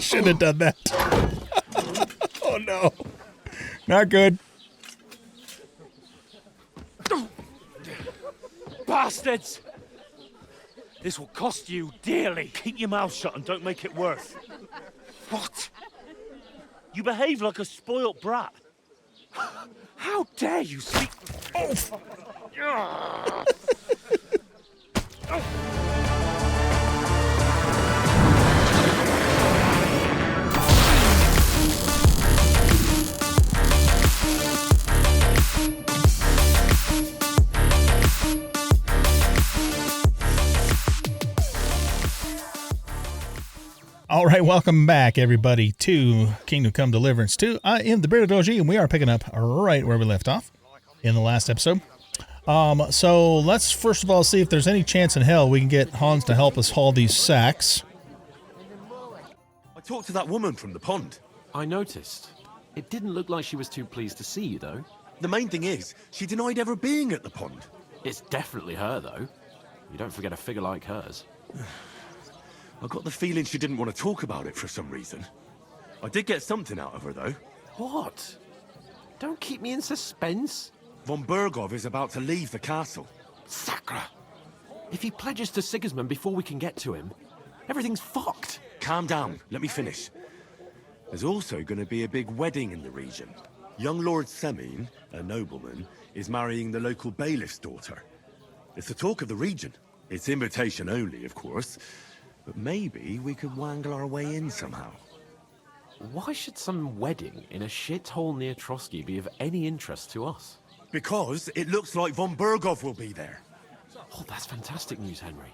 Should have done that. Oh, no. Not good. Bastards! This will cost you dearly. Keep your mouth shut and don't make it worse. What? You behave like a spoilt brat. How dare you speak... All right, welcome back, everybody, to Kingdom Come Deliverance 2. I am the Bearded OG, and we are picking up right where we left off in the last episode. So let's first of all see if there's any chance in hell we can get Hans to help us haul these sacks. I talked to that woman from the pond. I noticed. It didn't look like she was too pleased to see you, though. The main thing is, she denied ever being at the pond. It's definitely her, though. You don't forget a figure like hers. I got the feeling she didn't want to talk about it for some reason. I did get something out of her, though. What? Don't keep me in suspense. Von Bergov is about to leave the castle. Sacre! If he pledges to Sigismund before we can get to him, everything's fucked. Calm down, let me finish. There's also going to be a big wedding in the region. Young Lord Semin, a nobleman, is marrying the local bailiff's daughter. It's the talk of the region. It's invitation only, of course. But maybe we could wangle our way in somehow. Why should some wedding in a shithole near Trotsky be of any interest to us? Because it looks like Von Bergov will be there. Oh, that's fantastic news, Henry.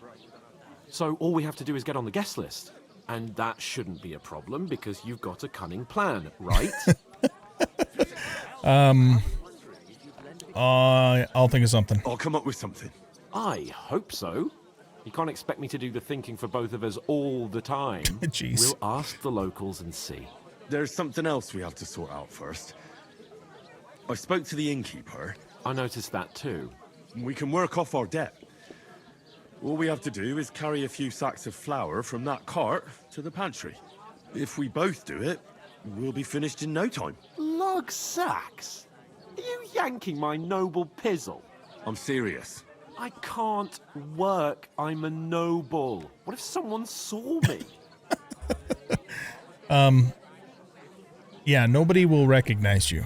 So all we have to do is get on the guest list. And that shouldn't be a problem because you've got a cunning plan, right? I'll think of something. I'll come up with something. I hope so. You can't expect me to do the thinking for both of us all the time. Jeez. We'll ask the locals and see. There's something else we have to sort out first. I spoke to the innkeeper. I noticed that too. We can work off our debt. All we have to do is carry a few sacks of flour from that cart to the pantry. If we both do it, we'll be finished in no time. Lug sacks? Are you yanking my noble pizzle? I'm serious. I can't work. I'm a noble. What if someone saw me? Yeah, nobody will recognize you.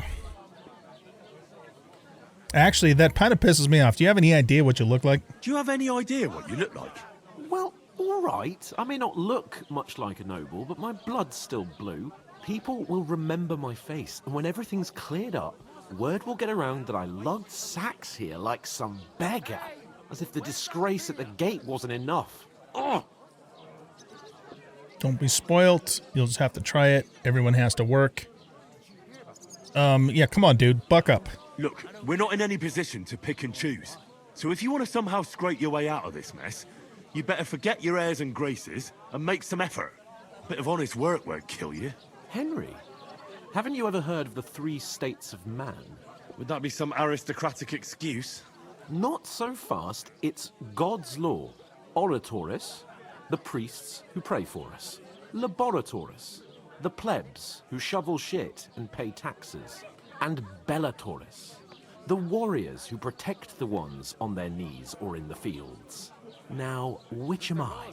Actually, that kind of pisses me off. Do you have any idea what you look like? Do you have any idea what you look like? Well, all right. I may not look much like a noble, but my blood's still blue. People will remember my face, and when everything's cleared up, word will get around that I lugged sacks here like some beggar. As if the disgrace at the gate wasn't enough. Oh! Don't be spoilt. You'll just have to try it. Everyone has to work. Yeah, come on, dude. Buck up. Look, we're not in any position to pick and choose. So if you want to somehow scrape your way out of this mess, you better forget your airs and graces and make some effort. A bit of honest work won't kill you. Henry, haven't you ever heard of the 3 states of man? Would that be some aristocratic excuse? Not so fast. It's God's law. Oratoris, the priests who pray for us. Laboratoris, the plebs who shovel shit and pay taxes. And Bellatoris, the warriors who protect the ones on their knees or in the fields. Now, which am I?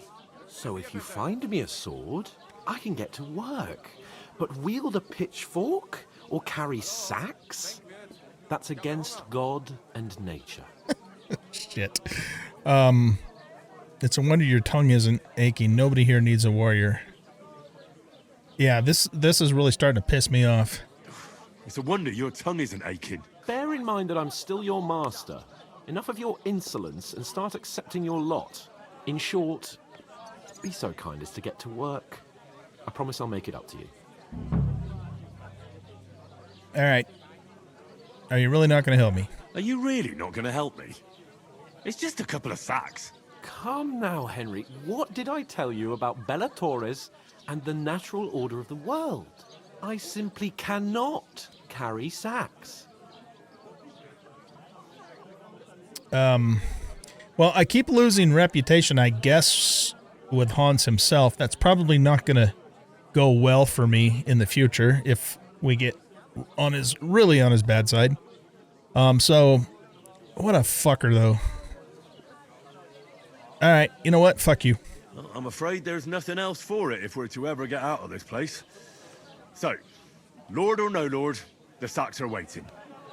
So if you find me a sword, I can get to work. But wield a pitchfork or carry sacks? That's against God and nature. Shit. It's a wonder your tongue isn't aching. Nobody here needs a warrior. Yeah, this is really starting to piss me off. It's a wonder your tongue isn't aching. Bear in mind that I'm still your master. Enough of your insolence and start accepting your lot. In short, be so kind as to get to work. I promise I'll make it up to you. All right. Are you really not going to help me? Are you really not going to help me? It's just a couple of sacks. Come now, Henry. What did I tell you about Bellatoris and the natural order of the world? I simply cannot carry sacks. Well, I keep losing reputation, I guess, with Hans himself. That's probably not going to go well for me in the future if we get really on his bad side. So what a fucker though. All right, you know what? Fuck you. Well, I'm afraid there's nothing else for it if we're to ever get out of this place. So, Lord or no Lord, the sacks are waiting.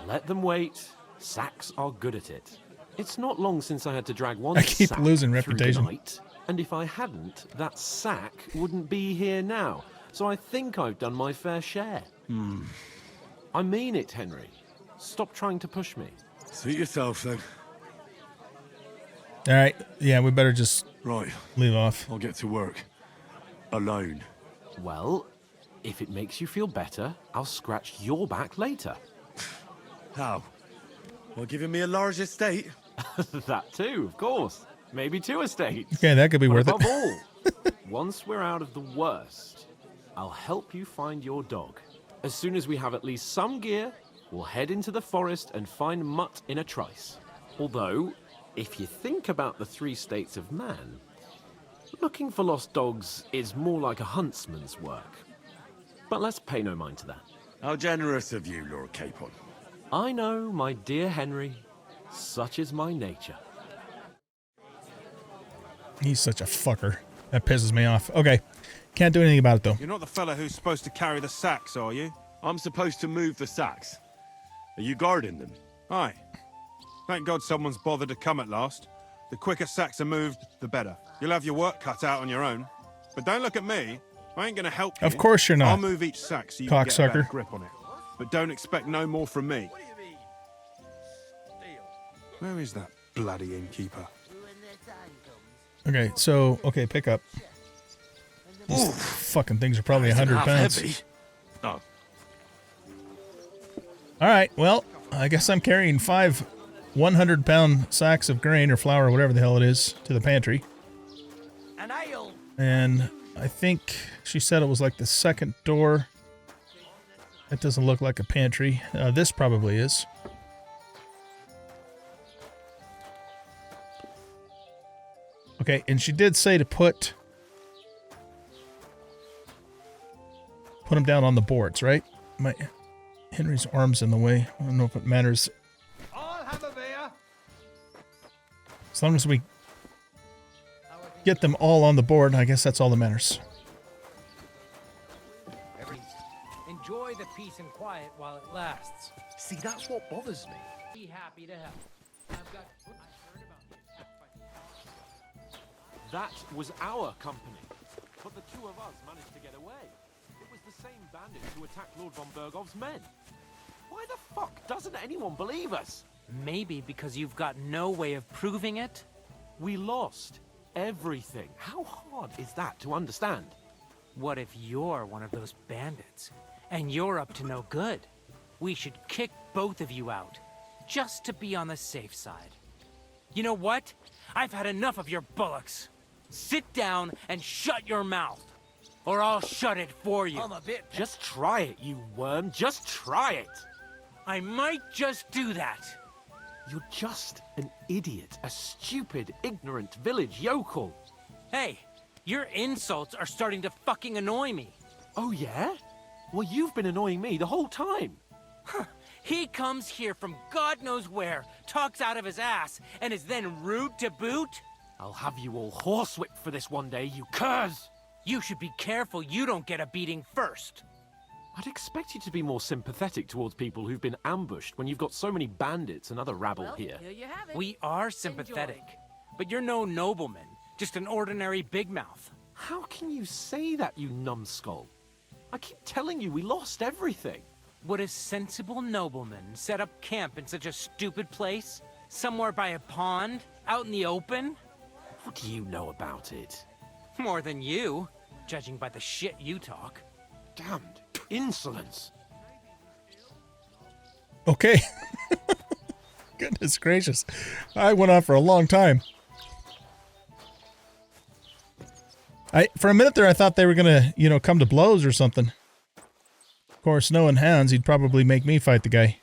Let them wait. Sacks are good at it. It's not long since I had to drag one I keep sack losing through the reputation. night, and if I hadn't, that sack wouldn't be here now. So I think I've done my fair share. I mean it, Henry. Stop trying to push me. Suit yourself, then. All right. Yeah, we better just Right, leave off. I'll get to work. Alone. Well, if it makes you feel better, I'll scratch your back later. How? Well, giving me a large estate? That too, of course. Maybe 2 estates. Okay, that could be But worth above it. all, once we're out of the worst, I'll help you find your dog. As soon as we have at least some gear, we'll head into the forest and find Mutt in a trice. Although, if you think about the 3 states of man, looking for lost dogs is more like a huntsman's work. But let's pay no mind to that. How generous of you, Lord Capon. I know, my dear Henry, such is my nature. He's such a fucker. That pisses me off. Okay. Can't do anything about it, though. You're not the fella who's supposed to carry the sacks, are you? I'm supposed to move the sacks. Are you guarding them? Aye. Thank God someone's bothered to come at last. The quicker sacks are moved, the better. You'll have your work cut out on your own. But don't look at me. I ain't gonna help you. Of course you're not, I'll move each sack so you can get a better cocksucker. grip on it. But don't expect no more from me. Where is that bloody innkeeper? Okay, so, pick up. These fucking things are probably 100 pounds. Heavy. Oh, All right, well, I guess I'm carrying 5 100-pound sacks of grain or flour or whatever the hell it is to the pantry. An ale. And I think she said it was like the second door. That doesn't look like a pantry. This probably is. Okay, and she did say to put them down on the boards, right? Henry's arm's in the way. I don't know if it matters. I'll have a beer. As long as we get them all on the board, I guess that's all that matters. Enjoy the peace and quiet while it lasts. see, that's what bothers me. Be happy to help. I've heard about the attack by... That was our company. But the 2 of us managed to get away. It was the same bandits who attacked Lord von Bergov's men. Why the fuck doesn't anyone believe us? Maybe because you've got no way of proving it? We lost everything. How hard is that to understand? What if you're one of those bandits, and you're up to no good? We should kick both of you out, just to be on the safe side. You know what? I've had enough of your bullocks. Sit down and shut your mouth, or I'll shut it for you. Just try it, you worm. Just try it. I might just do that. You're just an idiot. A stupid, ignorant village yokel. Hey, your insults are starting to fucking annoy me. Oh, yeah? Well, you've been annoying me the whole time. He comes here from God knows where, talks out of his ass, and is then rude to boot? I'll have you all horsewhipped for this one day, you curs! You should be careful you don't get a beating first. I'd expect you to be more sympathetic towards people who've been ambushed when you've got so many bandits and other rabble here. We are sympathetic, but you're no nobleman, just an ordinary big mouth. How can you say that, you numbskull? I keep telling you we lost everything. Would a sensible nobleman set up camp in such a stupid place? Somewhere by a pond? Out in the open? What do you know about it? More than you, judging by the shit you talk. Damned insolence. Okay. Goodness gracious. I went on for a long time. For a minute there, I thought they were going to, come to blows or something. Of course, knowing Hans, he'd probably make me fight the guy.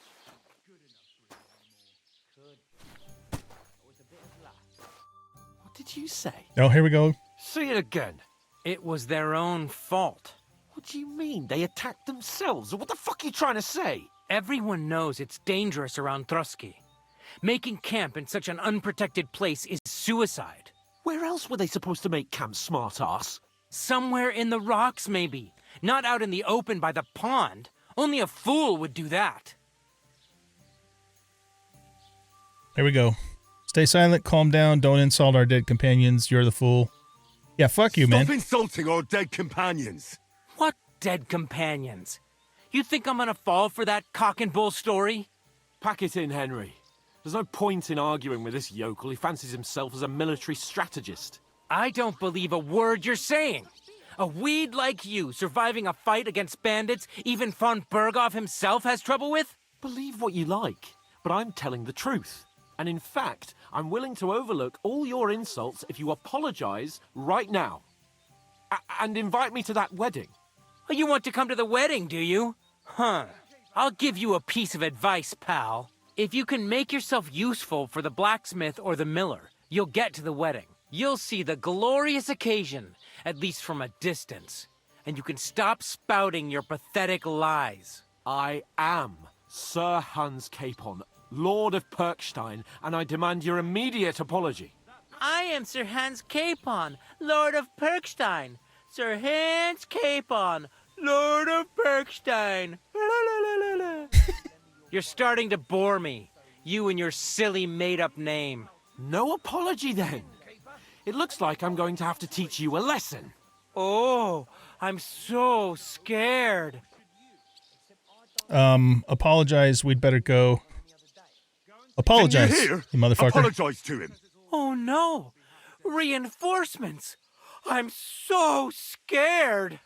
What did you say? Oh, here we go. Say it again. It was their own fault. What do you mean? They attacked themselves? What the fuck are you trying to say? Everyone knows it's dangerous around Trotsky. Making camp in such an unprotected place is suicide. Where else were they supposed to make camp, smart-ass? Somewhere in the rocks, maybe. Not out in the open by the pond. Only a fool would do that. There we go. Stay silent, calm down, don't insult our dead companions. You're the fool. Yeah, fuck you, man. Stop insulting our dead companions. What dead companions? You think I'm gonna fall for that cock and bull story? Pack it in, Henry. There's no point in arguing with this yokel. He fancies himself as a military strategist. I don't believe a word you're saying. A weed like you surviving a fight against bandits even von Berghoff himself has trouble with? Believe what you like, but I'm telling the truth. And in fact, I'm willing to overlook all your insults if you apologize right now. And invite me to that wedding. Oh, you want to come to the wedding, do you? Huh. I'll give you a piece of advice, pal. If you can make yourself useful for the blacksmith or the miller, you'll get to the wedding. You'll see the glorious occasion, at least from a distance. And you can stop spouting your pathetic lies. I am Sir Hans Capon, Lord of Perkstein, and I demand your immediate apology. I am Sir Hans Capon, Lord of Perkstein. Sir Hans Capon, Lord of Perkstein. You're starting to bore me. You and your silly made-up name. No apology, then. It looks like I'm going to have to teach you a lesson. Oh, I'm so scared. Apologize. We'd better go. Apologize, Can you hear? you motherfucker. Apologize to him. Oh no! Reinforcements! I'm so scared!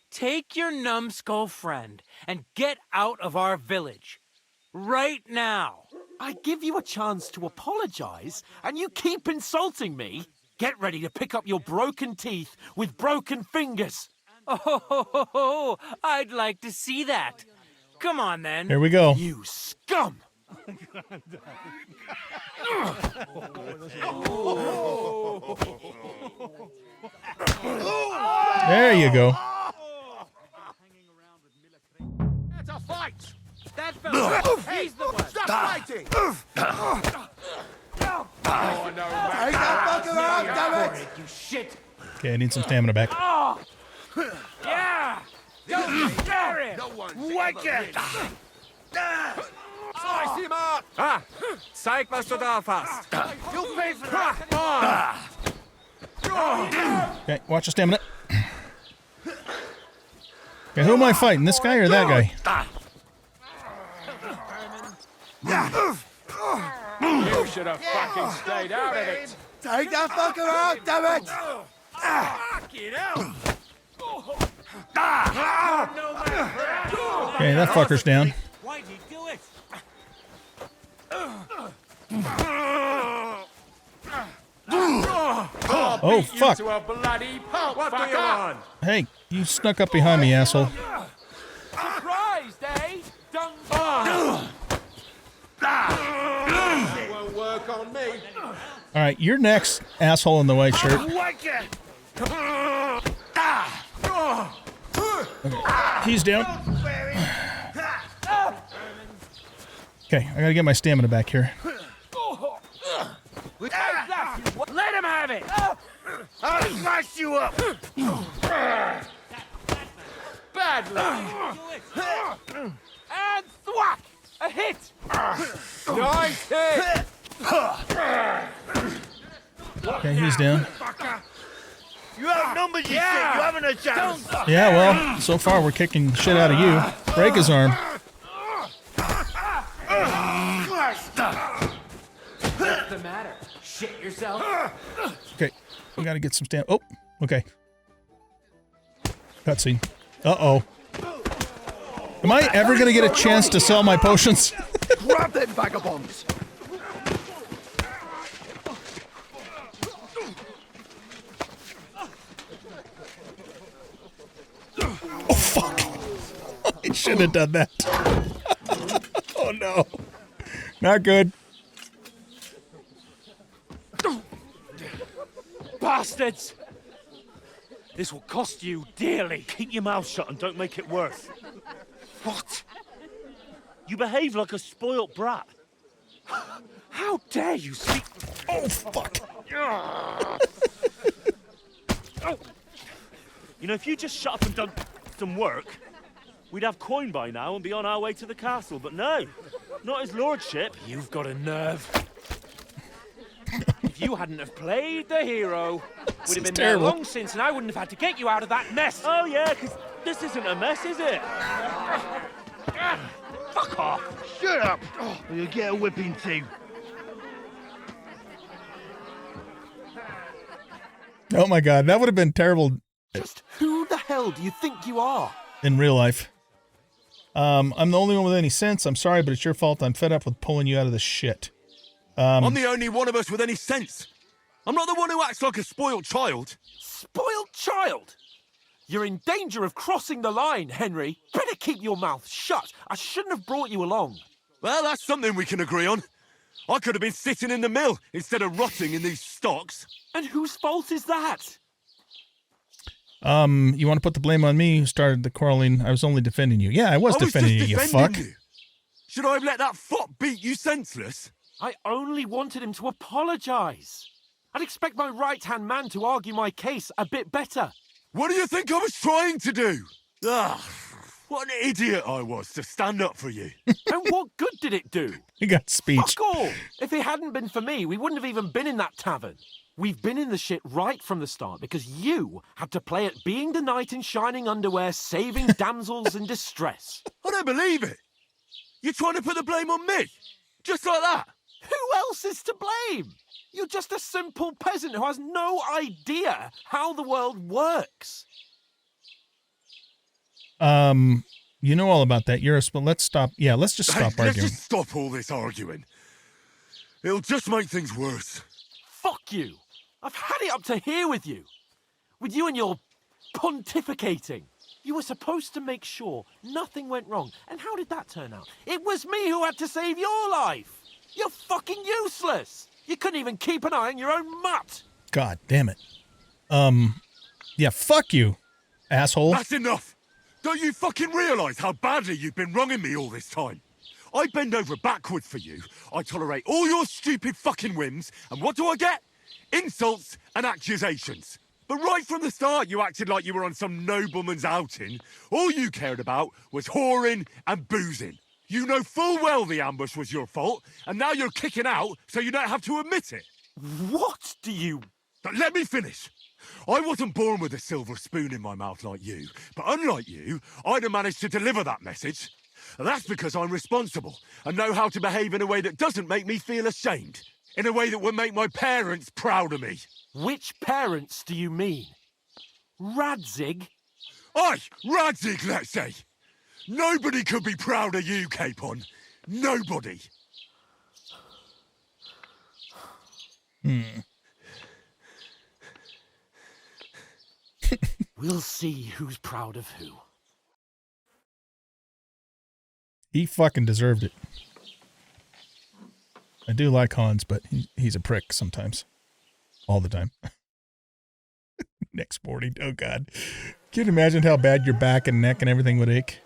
Take your numbskull friend and get out of our village. Right now! I give you a chance to apologize, and you keep insulting me? Get ready to pick up your broken teeth with broken fingers. Oh, I'd like to see that. Come on then. Here we go. You scum! There you go. It's a fight! That fella, he's the one. Stop fighting! Oh, no, man. Take that fucker out, damn it! You shit. Okay, I need some stamina back. Yeah! Don't scare him! No one's Wake ever it! win. Slice him up! Zeig, was du da hast. You pay for that! Okay, watch the stamina. Okay, who am I fighting? This guy or that guy? You should have fucking stayed out of it! Take that fucker out, damn it! Fucking hell! Okay, that fucker's down. Why'd he do it? Oh, fuck. To a bloody pulp, What do you want? Hey, you snuck up behind me, asshole. Surprised, eh? Dung won't work on me. All right, you're next, asshole in the white shirt. Wake it! He's down. Okay, I gotta get my stamina back here. Let him have it! I'll smash you up! Bad luck. And thwack! A hit! Nice hit! Okay, he's down. You outnumbered, you shit! You haven't a chance! Yeah, well, so far we're kicking the shit out of you. Break his arm. What's the matter? Shit yourself? Okay, we gotta get some stamina. Oh, okay. Cutscene. Uh-oh. Am I ever gonna get a chance to sell my potions? Grab them vagabonds! Oh, fuck. I should have done that. Oh, no. Not good. Bastards! This will cost you dearly. Keep your mouth shut and don't make it worse. What? You behave like a spoilt brat. How dare you speak? Oh, fuck. Oh. You know, if you just shut up and done some work, we'd have coin by now and be on our way to the castle. But no, not his lordship. You've got a nerve. If you hadn't have played the hero, we'd have been there long since, and I wouldn't have had to get you out of that mess. Oh yeah, because this isn't a mess, is it? Fuck off. Shut up, or you'll get a whipping too. Oh my god, that would have been terrible Just who the hell do you think you are? in real life. I'm the only one with any sense. I'm sorry, but it's your fault. I'm fed up with pulling you out of this shit. I'm the only one of us with any sense. I'm not the one who acts like a spoiled child. Spoiled child? You're in danger of crossing the line, Henry. Better keep your mouth shut. I shouldn't have brought you along. Well, that's something we can agree on. I could have been sitting in the mill instead of rotting in these stocks. And whose fault is that? You want to put the blame on me who started the quarreling? I was only defending you. Yeah, I was defending you, you fuck. You. Should I have let that fop beat you senseless? I only wanted him to apologise. I'd expect my right-hand man to argue my case a bit better. What do you think I was trying to do? What an idiot I was to stand up for you. And what good did it do? You got speech. Fuck all! If it hadn't been for me, we wouldn't have even been in that tavern. We've been in the shit right from the start because you had to play at being the knight in shining underwear, saving damsels in distress. I don't believe it. You're trying to put the blame on me? Just like that? Who else is to blame? You're just a simple peasant who has no idea how the world works. You know all about that. Let's stop. Yeah, let's just stop arguing. Let's just stop all this arguing. It'll just make things worse. Fuck you. I've had it up to here with you. With you and your pontificating. You were supposed to make sure nothing went wrong. And how did that turn out? It was me who had to save your life. You're fucking useless. You couldn't even keep an eye on your own mutt. God damn it. Yeah, fuck you, asshole. That's enough. Don't you fucking realise how badly you've been wronging me all this time? I bend over backwards for you. I tolerate all your stupid fucking whims. And what do I get? Insults and accusations. But right from the start, you acted like you were on some nobleman's outing. All you cared about was whoring and boozing. You know full well the ambush was your fault, and now you're kicking out so you don't have to admit it. What do you... But let me finish. I wasn't born with a silver spoon in my mouth like you, but unlike you, I'd have managed to deliver that message. And that's because I'm responsible and know how to behave in a way that doesn't make me feel ashamed. In a way that would make my parents proud of me. Which parents do you mean? Radzig? Aye, Radzig, let's say. Nobody could be proud of you, Capon. Nobody. We'll see who's proud of who. He fucking deserved it. I do like Hans, but he's a prick sometimes. All the time. Next morning. Oh, God. Can you imagine how bad your back and neck and everything would ache?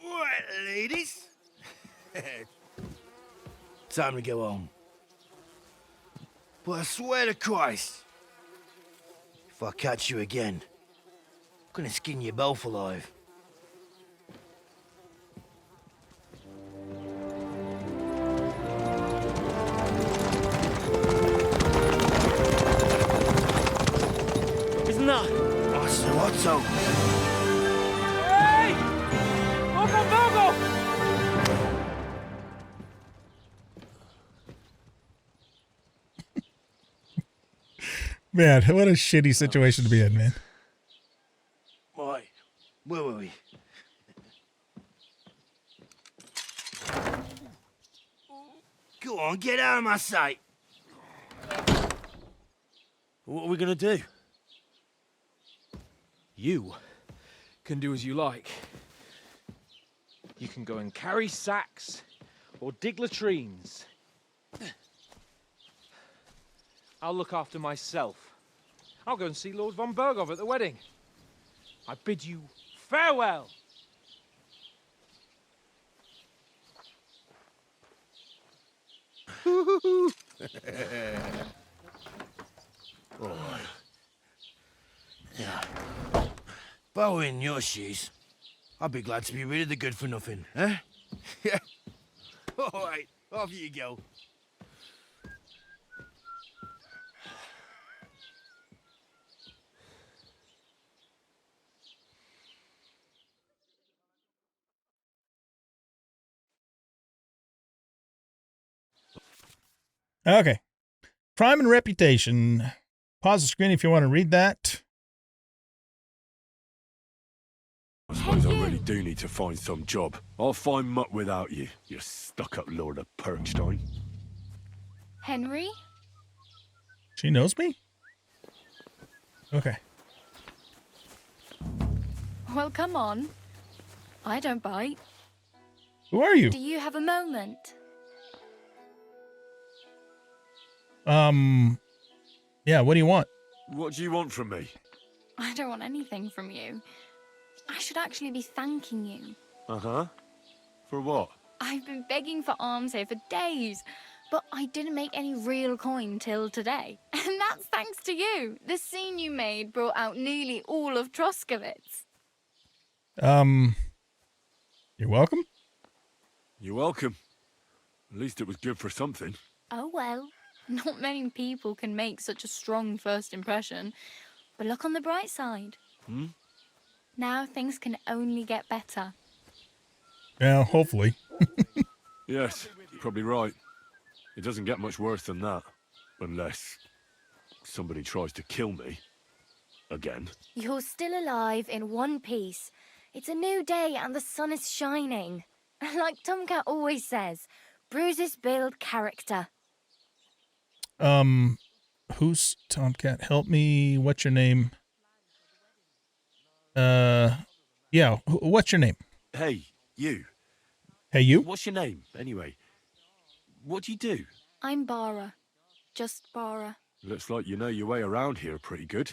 Right, ladies. Time to go home. But I swear to Christ, if I catch you again, I'm gonna skin you both alive. Isn't that? Otto. Hey! Bogo, Bogo! Man, what a shitty situation to be in, man. Right, where were we? Go on, get out of my sight. What are we gonna do? You can do as you like. You can go and carry sacks or dig latrines. I'll look after myself. I'll go and see Lord von Bergov at the wedding. I bid you farewell. Yeah. Bow in your shoes. I'd be glad to be rid of the good for nothing, eh? Yeah. All right, off you go. Okay. Crime and reputation. Pause the screen if you want to read that. I suppose I really do need to find some job. I'll find mutt without you, you stuck-up Lord of Perkstein. Henry? She knows me? Okay. Well, come on. I don't bite. Who are you? Do you have a moment? Yeah, what do you want? What do you want from me? I don't want anything from you. I should actually be thanking you. Uh-huh. For what? I've been begging for alms here for days, but I didn't make any real coin till today. And that's thanks to you. The scene you made brought out nearly all of Troskowitz. You're welcome? You're welcome. At least it was good for something. Oh well, not many people can make such a strong first impression. But look on the bright side. Now things can only get better. Yeah, hopefully. Yes, you're probably right. It doesn't get much worse than that. Unless somebody tries to kill me. Again. You're still alive in one piece. It's a new day and the sun is shining. Like Tomcat always says, bruises build character. Who's Tomcat? Help me. What's your name? Yeah, what's your name? Hey, you. Hey, you? What's your name, anyway? What do you do? I'm Bara. Just Bara. Looks like you know your way around here pretty good.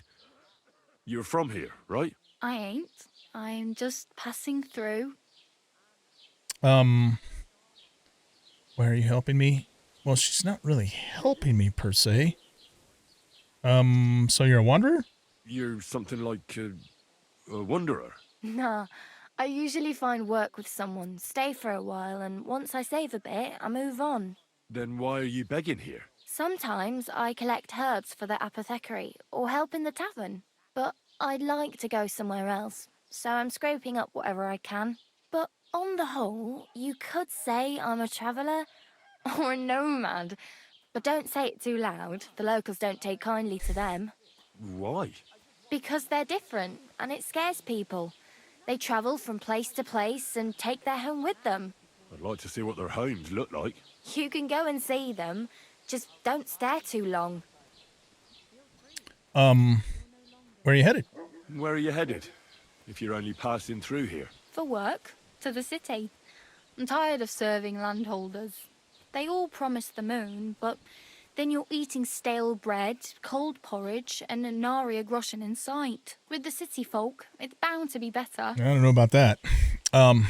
You're from here, right? I ain't. I'm just passing through. Why are you helping me? Well, she's not really helping me per se. So you're a wanderer? You're something like a wanderer. Nah, I usually find work with someone, stay for a while, and once I save a bit, I move on. Then why are you begging here? Sometimes I collect herbs for the apothecary or help in the tavern, but I'd like to go somewhere else, so I'm scraping up whatever I can. But on the whole, you could say I'm a traveller or a nomad, but don't say it too loud. The locals don't take kindly to them. Why? Because they're different, and it scares people. They travel from place to place and take their home with them. I'd like to see what their homes look like. You can go and see them, just don't stare too long. Where are you headed? Where are you headed? If you're only passing through here. For work, to the city. I'm tired of serving landholders. They all promise the moon, but then you're eating stale bread, cold porridge, and a nary a groschen in sight. With the city folk, it's bound to be better. I don't know about that. What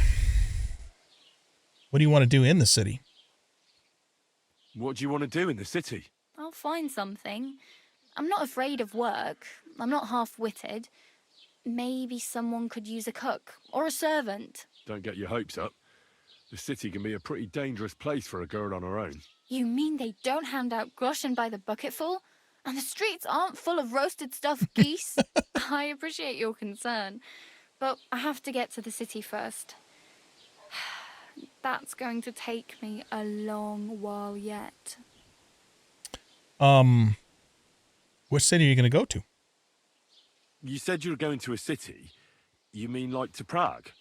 do you want to do in the city? What do you want to do in the city? I'll find something. I'm not afraid of work. I'm not half-witted. Maybe someone could use a cook or a servant. Don't get your hopes up. The city can be a pretty dangerous place for a girl on her own. You mean they don't hand out groschen by the bucketful? And the streets aren't full of roasted stuffed geese? I appreciate your concern, but I have to get to the city first. That's going to take me a long while yet. Which city are you going to go to? You said you were going to a city. You mean like to Prague?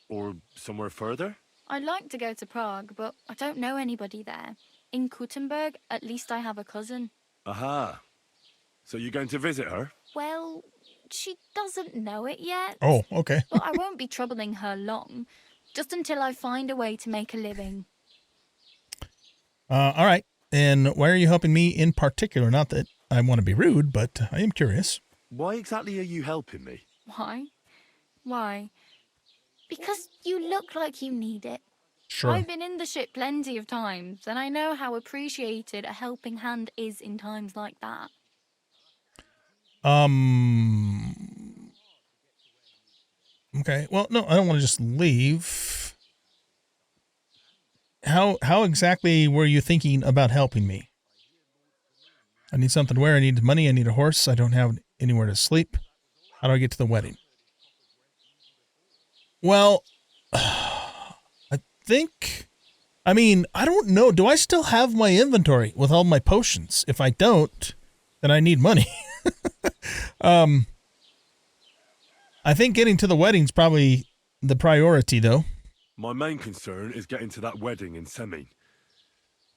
Or somewhere further? I'd like to go to Prague, but I don't know anybody there. In Kuttenberg, at least I have a cousin. Aha. So you're going to visit her? Well, she doesn't know it yet. Oh, okay. But I won't be troubling her long. just until I find a way to make a living. All right. And why are you helping me in particular? Not that I want to be rude, but I am curious. Why exactly are you helping me? Why? Why? Because you look like you need it. Sure. I've been in the ship plenty of times, and I know how appreciated a helping hand is in times like that. Okay. Well, no, I don't want to just leave. How exactly were you thinking about helping me? I need something to wear. I need money. I need a horse. I don't have anywhere to sleep. How do I get to the wedding? Well, I think, I don't know. Do I still have my inventory with all my potions? If I don't, then I need money. I think getting to the wedding's probably the priority, though. My main concern is getting to that wedding in Semin.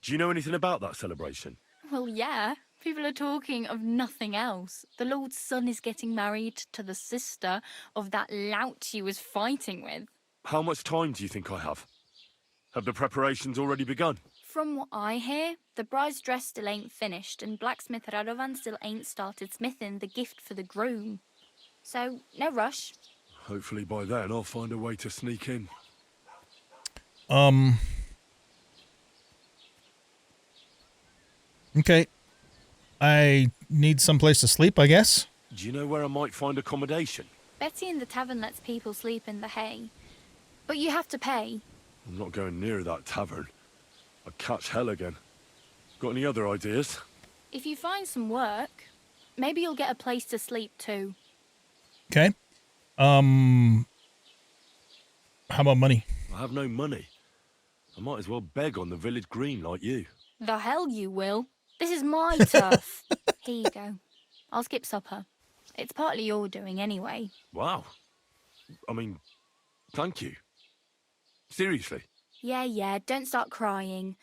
Do you know anything about that celebration? Well, yeah. People are talking of nothing else. The Lord's son is getting married to the sister of that lout he was fighting with. How much time do you think I have? Have the preparations already begun? From what I hear, the bride's dress still ain't finished, and blacksmith Radovan still ain't started smithing the gift for the groom. So, no rush. Hopefully by then I'll find a way to sneak in. Okay. I need some place to sleep, I guess. Do you know where I might find accommodation? Betty in the tavern lets people sleep in the hay. But you have to pay. I'm not going near that tavern. I'd catch hell again. Got any other ideas? If you find some work, maybe you'll get a place to sleep too. Okay. How about money? I have no money. I might as well beg on the village green like you. The hell you will. This is my turf. Here you go. I'll skip supper. It's partly your doing anyway. Wow. Thank you. Seriously. Yeah, don't start crying.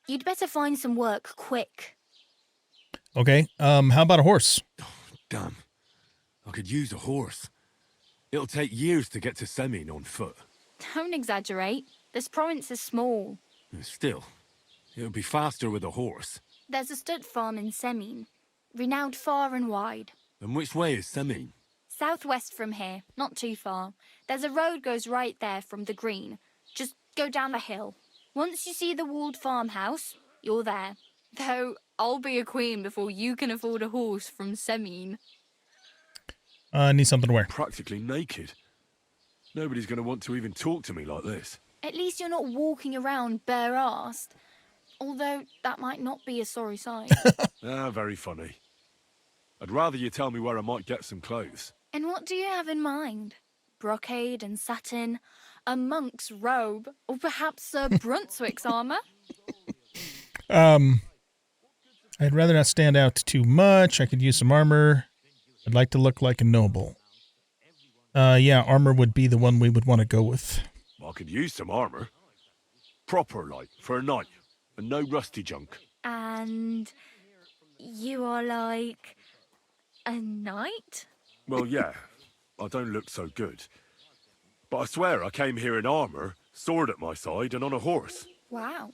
You'd better find some work quick. Okay. How about a horse? Damn. I could use a horse. It'll take years to get to Semin on foot. Don't exaggerate. This province is small. Still, it'll be faster with a horse. There's a stud farm in Semin, renowned far and wide. And which way is Semin? Southwest from here, not too far. There's a road goes right there from the green. Just go down the hill. Once you see the walled farmhouse, you're there. Though I'll be a queen before you can afford a horse from Semin. I need something to wear. Practically naked. Nobody's going to want to even talk to me like this. At least you're not walking around bare-assed. Although that might not be a sorry sight. Very funny. I'd rather you tell me where I might get some clothes. And what do you have in mind? Brocade and satin? A monk's robe? Or perhaps Sir Brunswick's armour? I'd rather not stand out too much. I could use some armor. I'd like to look like a noble. Yeah, armor would be the one we would want to go with. I could use some armor. Proper, like, for a knight. And no rusty junk. And you are like a knight? Well, yeah. I don't look so good. But I swear I came here in armor, sword at my side, and on a horse. Wow.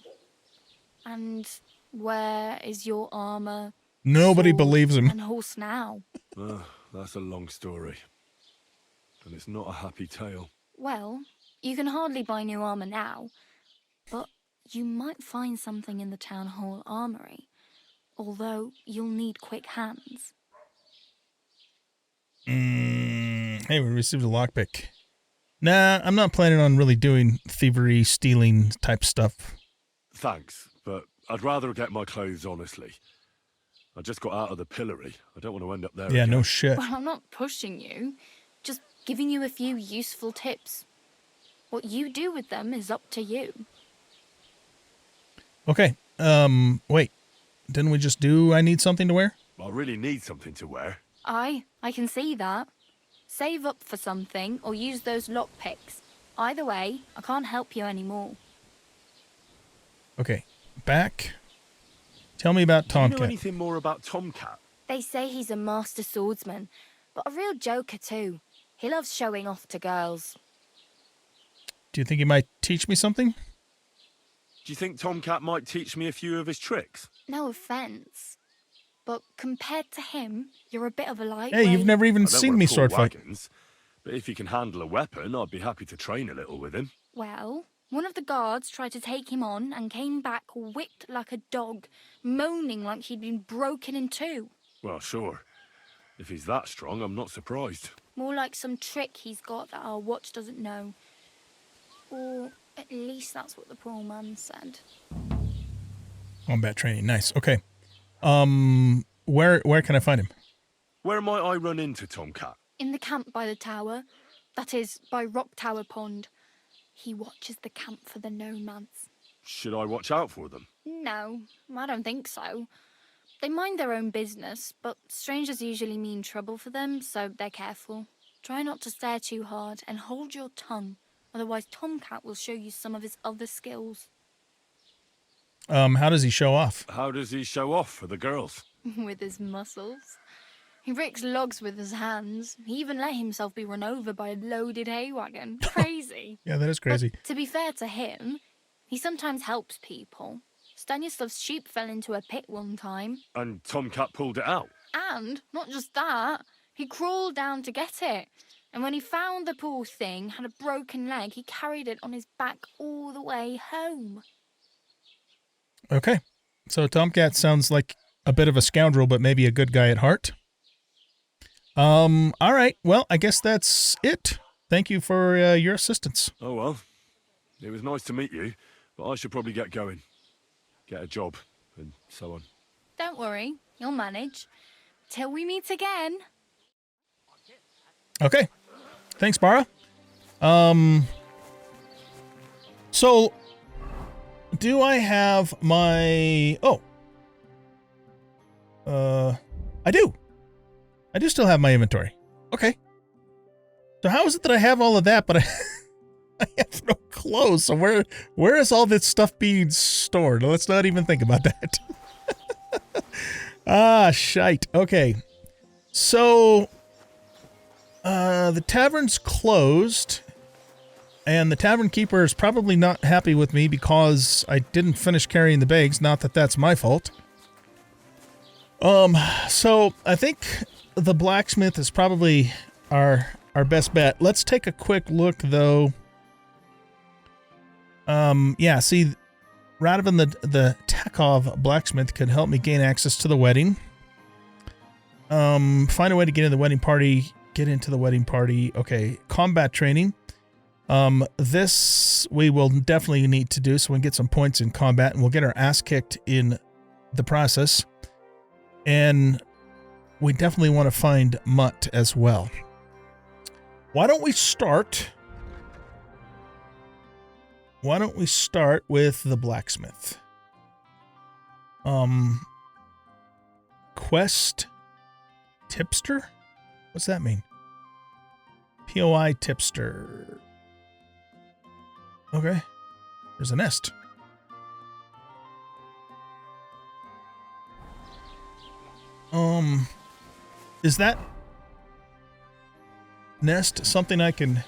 And where is your armor? Nobody sword, believes him. And horse now? That's a long story. And it's not a happy tale. Well, you can hardly buy new armor now, but you might find something in the town hall armory, although you'll need quick hands. Hey, we received a lockpick. Nah, I'm not planning on really doing thievery, stealing type stuff. Thanks, but I'd rather get my clothes honestly. I just got out of the pillory. I don't want to end up there Yeah, again. no shit. Well, I'm not pushing you, just giving you a few useful tips. What you do with them is up to you. Okay, wait. Didn't we just do I need something to wear? I really need something to wear. I can see that. Save up for something or use those lockpicks. Either way, I can't help you anymore. Okay, back. Tell me about Do you know Tomcat. anything more about Tomcat? They say he's a master swordsman, but a real joker too. He loves showing off to girls. Do you think he might teach me something? Do you think Tomcat might teach me a few of his tricks? No offense, but compared to him, you're a bit of a lightweight. Hey, you've never even I don't seen wanna me pull sword fight. wagons, but if he can handle a weapon, I'd be happy to train a little with him. Well, one of the guards tried to take him on and came back whipped like a dog, moaning like he'd been broken in two. Well, sure. If he's that strong, I'm not surprised. More like some trick he's got that our watch doesn't know. Or at least that's what the poor man said. Combat training, nice. Okay. Where can I find him? Where might I run into Tomcat? In the camp by the tower. That is, by Rock Tower Pond. He watches the camp for the nomads. Should I watch out for them? No, I don't think so. They mind their own business, but strangers usually mean trouble for them, so they're careful. Try not to stare too hard and hold your tongue, otherwise Tomcat will show you some of his other skills. How does he show off? How does he show off for the girls? With his muscles. He ricks logs with his hands. He even let himself be run over by a loaded hay wagon. Crazy. Yeah, that is crazy. But to be fair to him, he sometimes helps people. Stanislav's sheep fell into a pit one time. And Tomcat pulled it out? And, not just that, he crawled down to get it. And when he found the poor thing had a broken leg, he carried it on his back all the way home. Okay. So Tomcat sounds like a bit of a scoundrel, but maybe a good guy at heart. All right. Well, I guess that's it. Thank you for your assistance. Oh, well. It was nice to meet you, but I should probably get going. Get a job, and so on. Don't worry, you'll manage. Till we meet again. Okay. Thanks, Bara. So, do I have my... Oh. I do. I do still have my inventory. Okay. So how is it that I have all of that, but I have no clothes? So where is all this stuff being stored? Let's not even think about that. Ah, shite. Okay. So, the tavern's closed, and the tavern keeper is probably not happy with me because I didn't finish carrying the bags. Not that that's my fault. So I think the blacksmith is probably our best bet. Let's take a quick look, though. Yeah, see, Radovan the Takov blacksmith could help me gain access to the wedding. Find a way to get in the wedding party. Get into the wedding party. Okay, combat training. This we will definitely need to do so we can get some points in combat, and we'll get our ass kicked in the process. And we definitely want to find Mutt as well. Why don't we start with the blacksmith? Quest tipster? What's that mean? POI tipster. Okay. There's a nest. Is that nest something I can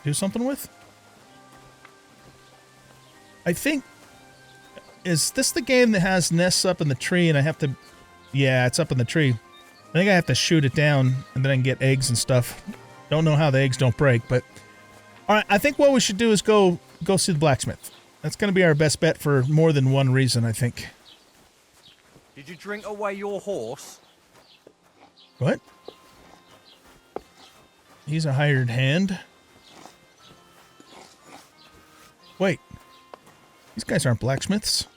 do something with? I think, is this the game that has nests up in the tree and I have to, yeah, it's up in the tree. I think I have to shoot it down and then I can get eggs and stuff. Don't know how the eggs don't break, but all right, I think what we should do is go see the blacksmith. That's going to be our best bet for more than one reason, I think. Did you drink away your horse? What? He's a hired hand. Wait. These guys aren't blacksmiths.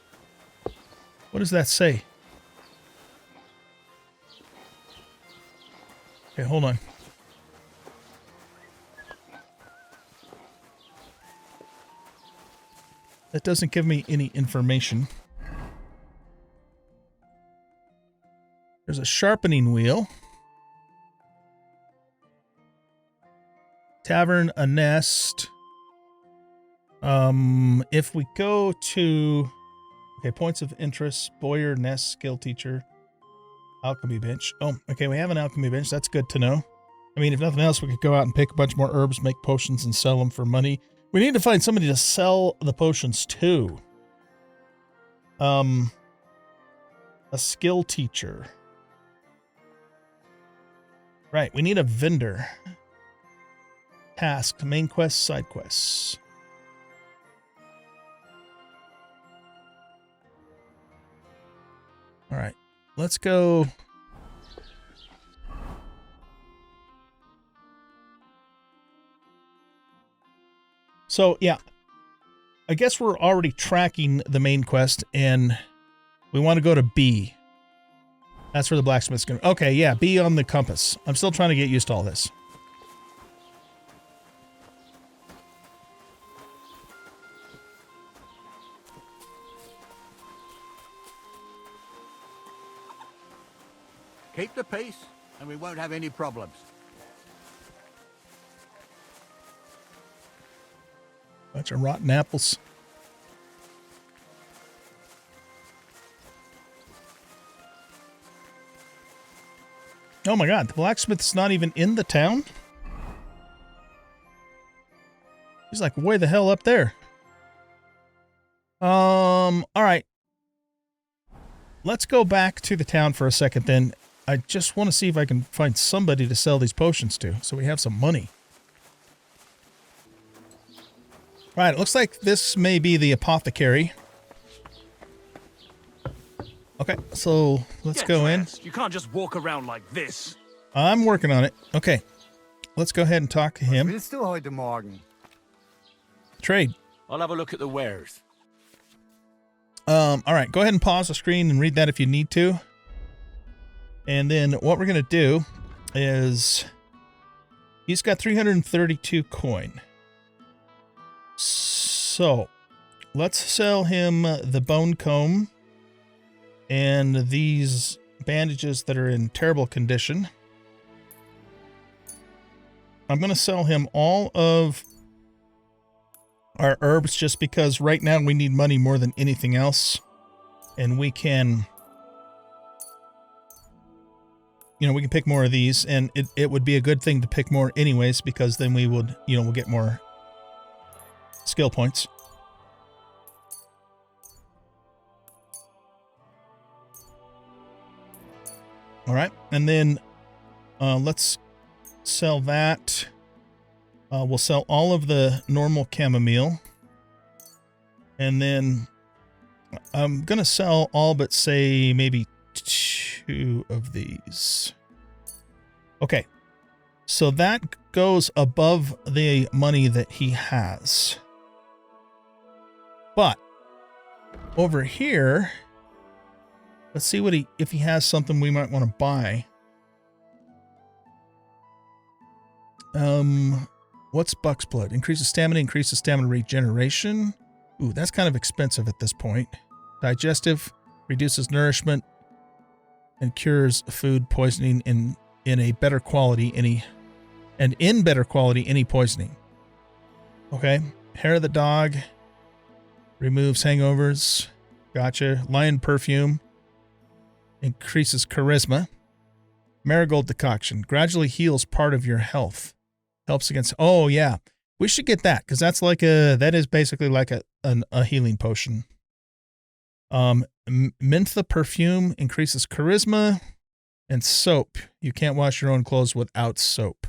What does that say? Okay, hold on. That doesn't give me any information. There's a sharpening wheel. Tavern, a nest. If we go to, okay, points of interest, Boyer, nest, skill teacher, alchemy bench. Oh, okay, we have an alchemy bench. That's good to know. I mean, if nothing else, we could go out and pick a bunch more herbs, make potions, and sell them for money. We need to find somebody to sell the potions to. A skill teacher. Right, we need a vendor. Task, main quest, side quests. All right, let's go. So, yeah, I guess we're already tracking the main quest, and we want to go to B. That's where the blacksmith's going to... Okay, yeah, B on the compass. I'm still trying to get used to all this. Keep the peace, and we won't have any problems. Bunch of rotten apples. Oh my god, the blacksmith's not even in the town? He's like way the hell up there. Alright. Let's go back to the town for a second then. I just want to see if I can find somebody to sell these potions to, so we have some money. Right, it looks like this may be the apothecary. Okay, so let's go in. You can't just walk around like this. I'm working on it. Okay, let's go ahead and talk to him. Willst du heute Morgen? Trade. I'll have a look at the wares. All right, go ahead and pause the screen and read that if you need to. And then what we're going to do is he's got 332 coin. So let's sell him the bone comb and these bandages that are in terrible condition. I'm going to sell him all of our herbs just because right now we need money more than anything else. And we can... You know, we can pick more of these, and it would be a good thing to pick more anyways, because then we would, you know, we'll get more skill points. All right, and then let's sell that. We'll sell all of the normal chamomile. And then I'm going to sell all but, say, maybe 2 of these. Okay, so that goes above the money that he has. But over here, let's see what if he has something we might want to buy. What's Buck's Blood? Increases stamina regeneration. Ooh, that's kind of expensive at this point. Digestive, reduces nourishment, and cures food poisoning in a better quality in better quality any poisoning. Okay. Hair of the dog removes hangovers. Gotcha. Lion perfume increases charisma. Marigold decoction gradually heals part of your health. Helps against... Oh yeah, we should get that because that's like that is basically like a healing potion. Mentha perfume increases charisma, and soap. You can't wash your own clothes without soap.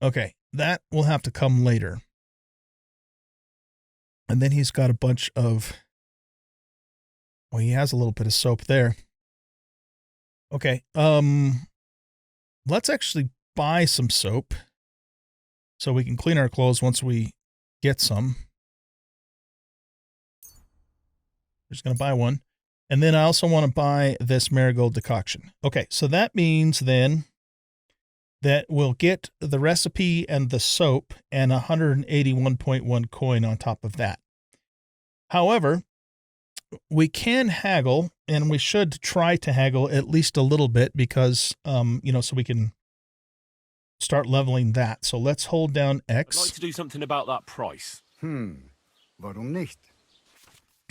Okay, that will have to come later. And then he's got a bunch of... Well, he has a little bit of soap there. Okay, let's actually buy some soap so we can clean our clothes once we get some. We're just going to buy one. And then I also want to buy this marigold decoction. Okay, so that means then that we'll get the recipe and the soap and 181.1 coin on top of that. However, we can haggle, and we should try to haggle at least a little bit because, you know, so we can start leveling that. So let's hold down X. I'd like to do something about that price. Warum nicht?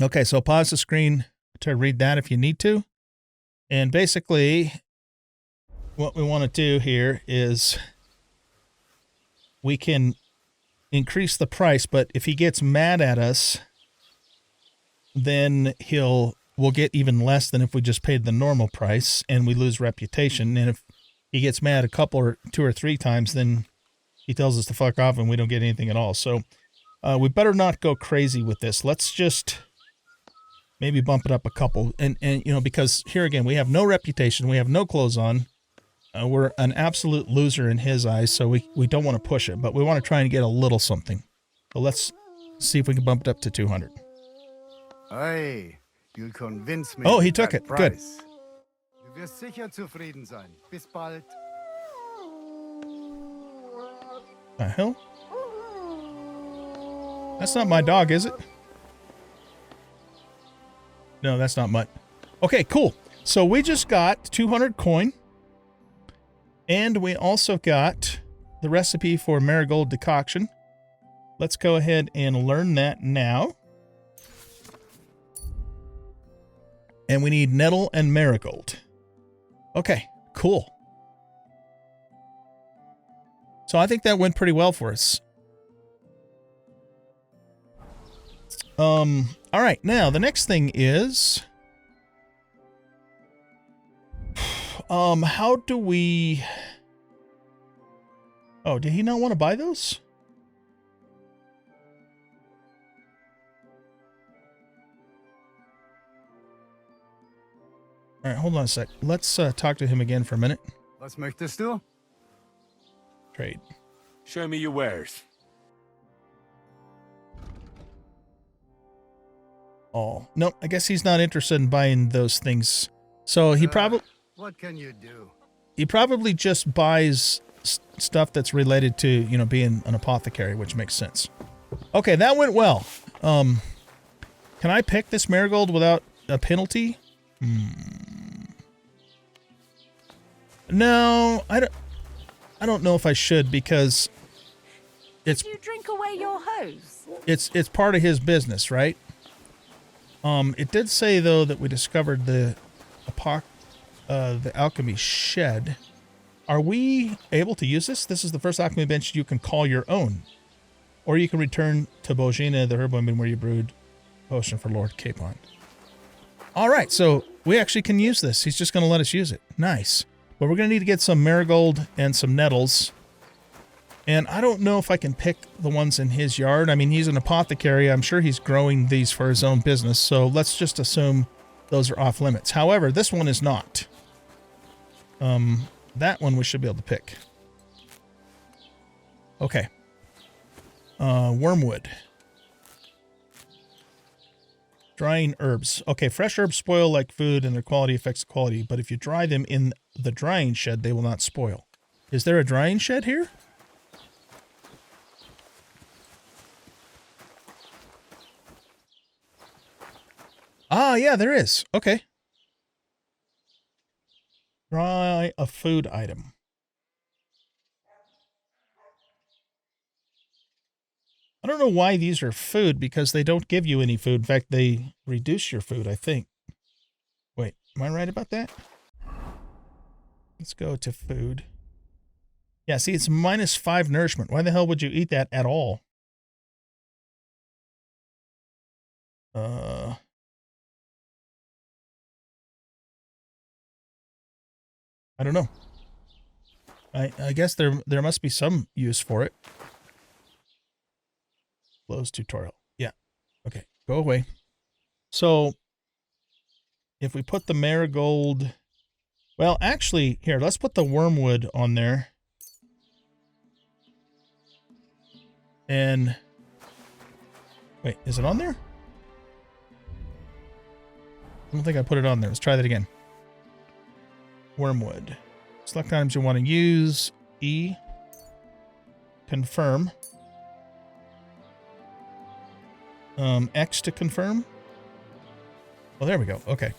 Okay, so pause the screen to read that if you need to. And basically, what we want to do here is we can increase the price, but if he gets mad at us, then we'll get even less than if we just paid the normal price and we lose reputation. And if he gets mad a couple or 2 or 3 times, then he tells us to fuck off and we don't get anything at all. So we better not go crazy with this. Let's just maybe bump it up a couple. And you know, because here again, we have no reputation. We have no clothes on. We're an absolute loser in his eyes, so we don't want to push it, but we want to try and get a little something. So let's see if we can bump it up to 200. Hey, you'll convince me. Oh, he took it. Good. Du wirst sicher zufrieden sein. Bis bald. The hell? That's not my dog, is it? No, that's not Mutt. Okay, cool. So we just got 200 coin. And we also got the recipe for marigold decoction. Let's go ahead and learn that now. And we need nettle and marigold. Okay, cool. So I think that went pretty well for us. All right, now the next thing is, how do we, oh, did he not want to buy those? All right, hold on a sec. Let's talk to him again for a minute. Was möchtest du? Trade. Show me your wares. Oh, no, I guess he's not interested in buying those things. So he probably... What can you do? He probably just buys stuff that's related to, you know, being an apothecary, which makes sense. Okay, that went well. Can I pick this marigold without a penalty? No, I don't know if I should, because it's... Did you drink away your hose? It's part of his business, right? It did say though that we discovered the alchemy shed. Are we able to use this? This is the first alchemy bench you can call your own. Or you can return to Bojina, the herb woman, where you brewed potion for Lord Capon. Alright, so we actually can use this. He's just going to let us use it. Nice. But we're going to need to get some marigold and some nettles. And I don't know if I can pick the ones in his yard. I mean, he's an apothecary. I'm sure he's growing these for his own business. So let's just assume those are off limits. However, this one is not. That one we should be able to pick. Okay. Wormwood. Drying herbs. Okay, fresh herbs spoil like food and their quality affects the quality. But if you dry them in the drying shed, they will not spoil. Is there a drying shed here? Ah, yeah, there is. Okay. Dry a food item. I don't know why these are food, because they don't give you any food. In fact, they reduce your food, I think. Wait, am I right about that? Let's go to food. Yeah, see, it's -5 nourishment. Why the hell would you eat that at all? I don't know. I guess there must be some use for it. Close tutorial. Yeah. Okay. Go away. So if we put the marigold, well, actually, here, let's put the wormwood on there. And wait, is it on there? I don't think I put it on there. Let's try that again. Wormwood. Select items you want to use. E. Confirm. X to confirm. Well, there we go. Okay.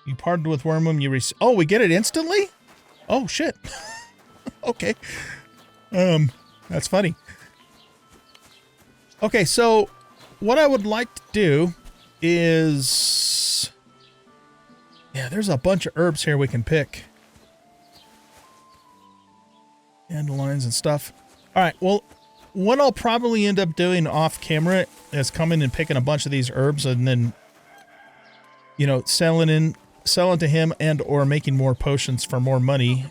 You partnered with Wormwood. You receive. Oh, we get it instantly? Oh shit. Okay. That's funny. Okay, so what I would like to do is, yeah, there's a bunch of herbs here we can pick. dandelions and stuff. All right, well, what I'll probably end up doing off camera is coming and picking a bunch of these herbs and then, you know, selling to him and or making more potions for more money.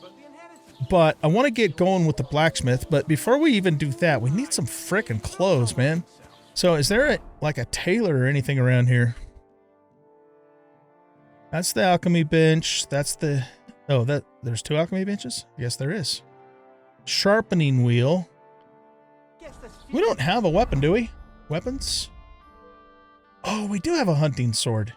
But I want to get going with the blacksmith. But before we even do that, we need some frickin' clothes, man. So is there like a tailor or anything around here? That's the alchemy bench. That's the... Oh, there's 2 alchemy benches? Yes, there is. Sharpening wheel. We don't have a weapon, do we? Weapons? Oh, we do have a hunting sword.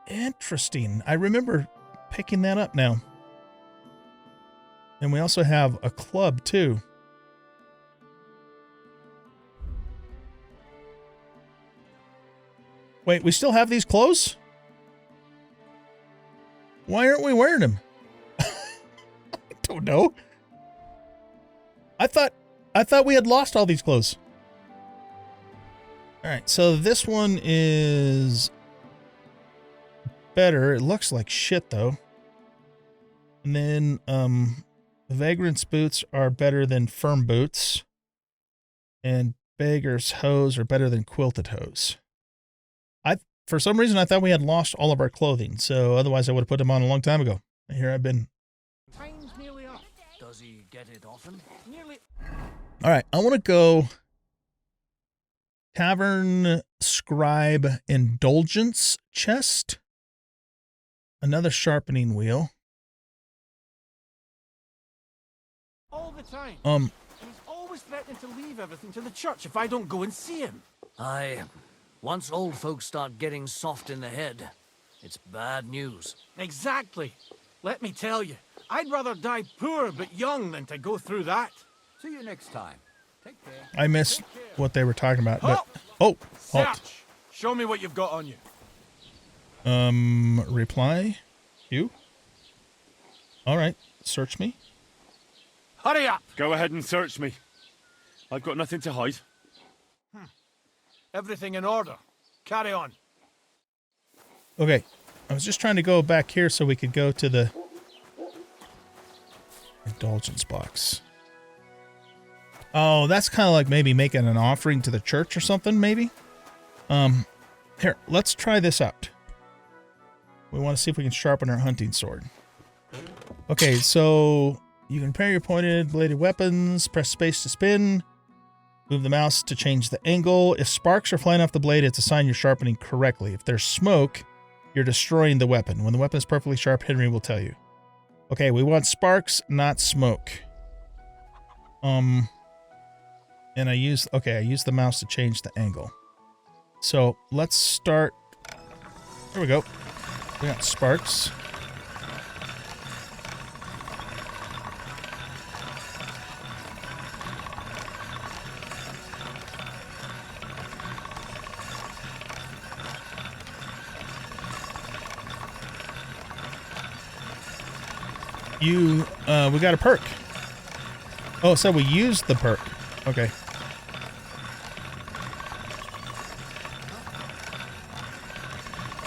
Interesting. I remember picking that up now. And we also have a club, too. Wait, we still have these clothes? Why aren't we wearing them? I don't know. I thought we had lost all these clothes. All right, so this one is better. It looks like shit though. And then the vagrant's boots are better than firm boots. And beggar's hose are better than quilted hose. For some reason I thought we had lost all of our clothing, so otherwise I would have put them on a long time ago. And here I've been. Time's nearly up. Does he get it often? Nearly. All right, I want to go Tavern Scribe Indulgence chest. Another sharpening wheel. All the time. He's always threatening to leave everything to the church if I don't go and see him. Once old folks start getting soft in the head, it's bad news. Exactly. Let me tell you, I'd rather die poor but young than to go through that. See you next time. Take care. I missed what they were talking about, but oh, halt. Search. Show me what you've got on you. Reply you. All right, search me. Hurry up. Go ahead and search me. I've got nothing to hide. Everything in order. Carry on. Okay, I was just trying to go back here so we could go to the indulgence box. Oh, that's kind of like maybe making an offering to the church or something, maybe? Here, let's try this out. We want to see if we can sharpen our hunting sword. Okay, so you can prepare your pointed bladed weapons, press space to spin, move the mouse to change the angle. If sparks are flying off the blade, it's a sign you're sharpening correctly. If there's smoke, you're destroying the weapon. When the weapon is perfectly sharp, Henry will tell you. Okay, we want sparks, not smoke. And I use the mouse to change the angle. So let's start. There we go. We got sparks. We got a perk. Oh, so we used the perk. Okay.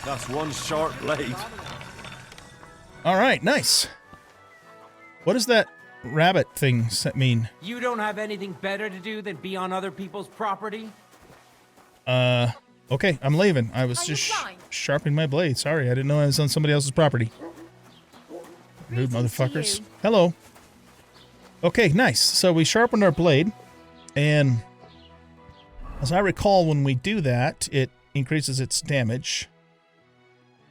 That's one sharp blade. All right, nice. What does that rabbit thing mean? You don't have anything better to do than be on other people's property? Okay, I'm leaving. I was just sharpening my blade. Sorry, I didn't know I was on somebody else's property. Rude motherfuckers. Hello. Okay, nice. So we sharpened our blade, and as I recall, when we do that, it increases its damage.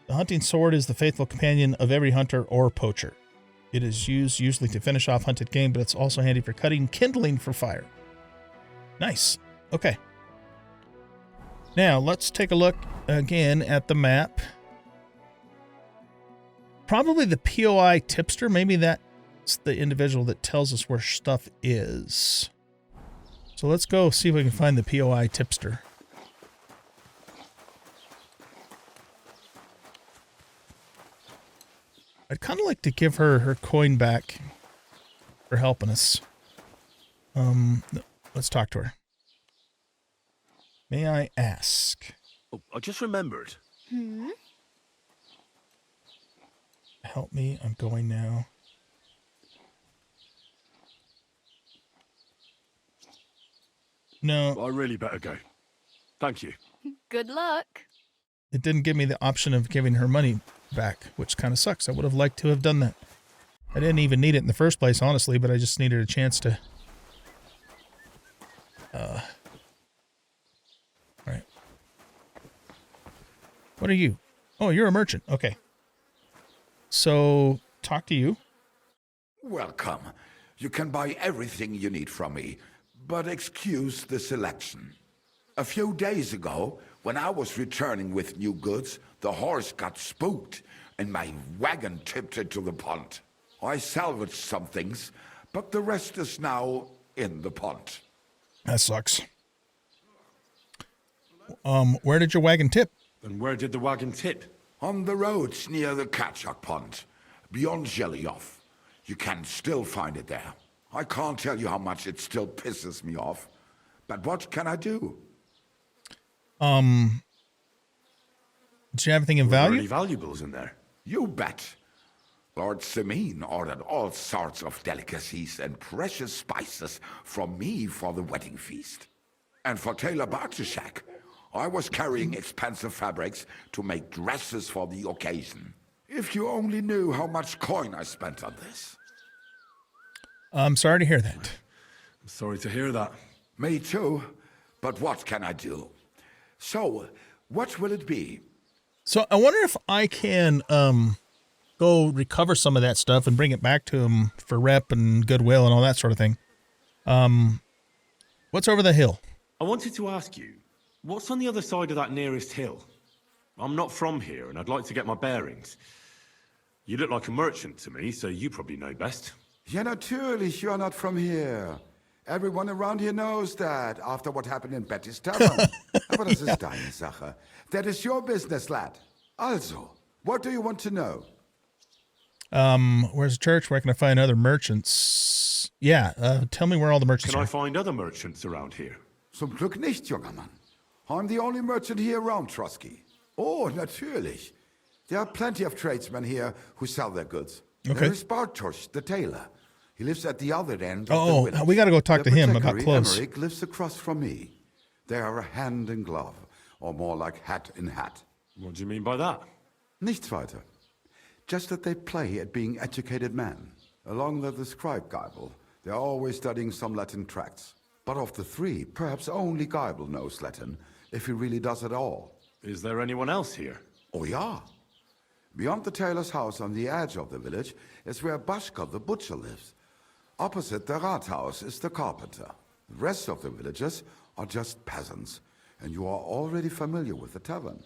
The hunting sword is the faithful companion of every hunter or poacher. It is used usually to finish off hunted game, but it's also handy for cutting kindling for fire. Nice. Okay. Now, let's take a look again at the map. Probably the POI tipster. Maybe that's the individual that tells us where stuff is. So let's go see if we can find the POI tipster. I'd kind of like to give her her coin back for helping us. Let's talk to her. May I ask? Oh, I just remembered. help me. I'm going now. No. I really better go. Thank you. Good luck. It didn't give me the option of giving her money back, which kind of sucks. I would have liked to have done that. I didn't even need it in the first place, honestly, but I just needed a chance to... Right. What are you? Oh, you're a merchant. Okay. So, talk to you. Welcome. You can buy everything you need from me, but excuse the selection. A few days ago, when I was returning with new goods, the horse got spooked and my wagon tipped into the pond. I salvaged some things, but the rest is now in the pond. That sucks. Where did your wagon tip? And where did the wagon tip? On the roads near the Katchak Pond, beyond Jellyov. You can still find it there. I can't tell you how much it still pisses me off, but what can I do? Did you have anything in value? Any valuables in there? You bet. Lord Semin ordered all sorts of delicacies and precious spices from me for the wedding feast. And for Taylor Bartushak, I was carrying expensive fabrics to make dresses for the occasion. If you only knew how much coin I spent on this. I'm sorry to hear that. I'm sorry to hear that. Me too, but what can I do? So, what will it be? So I wonder if I can go recover some of that stuff and bring it back to him for rep and goodwill and all that sort of thing. What's over the hill? I wanted to ask you, what's on the other side of that nearest hill? I'm not from here, and I'd like to get my bearings. You look like a merchant to me, so you probably know best. Ja, natürlich, you're not from here. Everyone around here knows that, after what happened in Betty's Tavern. Aber das ist deine Sache. That is your business, lad. Also, what do you want to know? Where's the church? Where can I find other merchants? Yeah, tell me where all the merchants are. Can I find other merchants around here? Zum Glück nicht, junger Mann. I'm the only merchant here around, Trusky. Oh, natürlich. There are plenty of tradesmen here who sell their goods. Okay. There is Bartosz, the tailor. He lives at the other end of the village. We got to go talk to him about Apothecary clothes. Emmerich lives across from me. They are hand in glove, or more like hat in hat. What do you mean by that? Nichts weiter. Just that they play at being educated men. Along with the scribe Geibel, they are always studying some Latin tracts. But of the three, perhaps only Geibel knows Latin, if he really does at all. Is there anyone else here? Oh, yeah. Beyond the tailor's house on the edge of the village is where Bashka the butcher lives. Opposite the Rathaus is the carpenter. The rest of the villagers are just peasants, and you are already familiar with the tavern.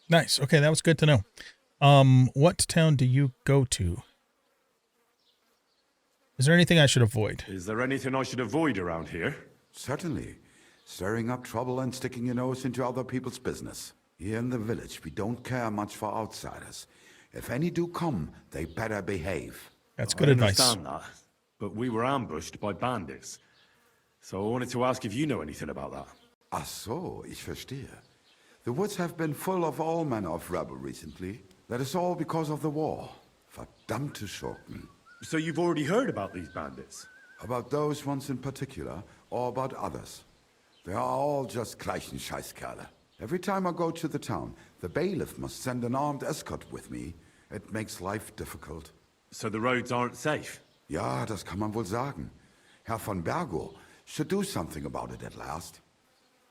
Nice. Okay, that was good to know. What town do you go to? Is there anything I should avoid? Is there anything I should avoid around here? Certainly. Stirring up trouble and sticking your nose into other people's business. Here in the village, we don't care much for outsiders. If any do come, they better behave. That's good advice. I understand that, but we were ambushed by bandits. So I wanted to ask if you know anything about that. Ach so, ich verstehe. The woods have been full of all manner of rebel recently. That is all because of the war. Verdammte Schurken. So you've already heard about these bandits? About those ones in particular, or about others. They are all just gleichen Scheißkerle. Every time I go to the town, the bailiff must send an armed escort with me. It makes life difficult. So the roads aren't safe? Ja, das kann man wohl sagen. Herr von Bergo should do something about it at last.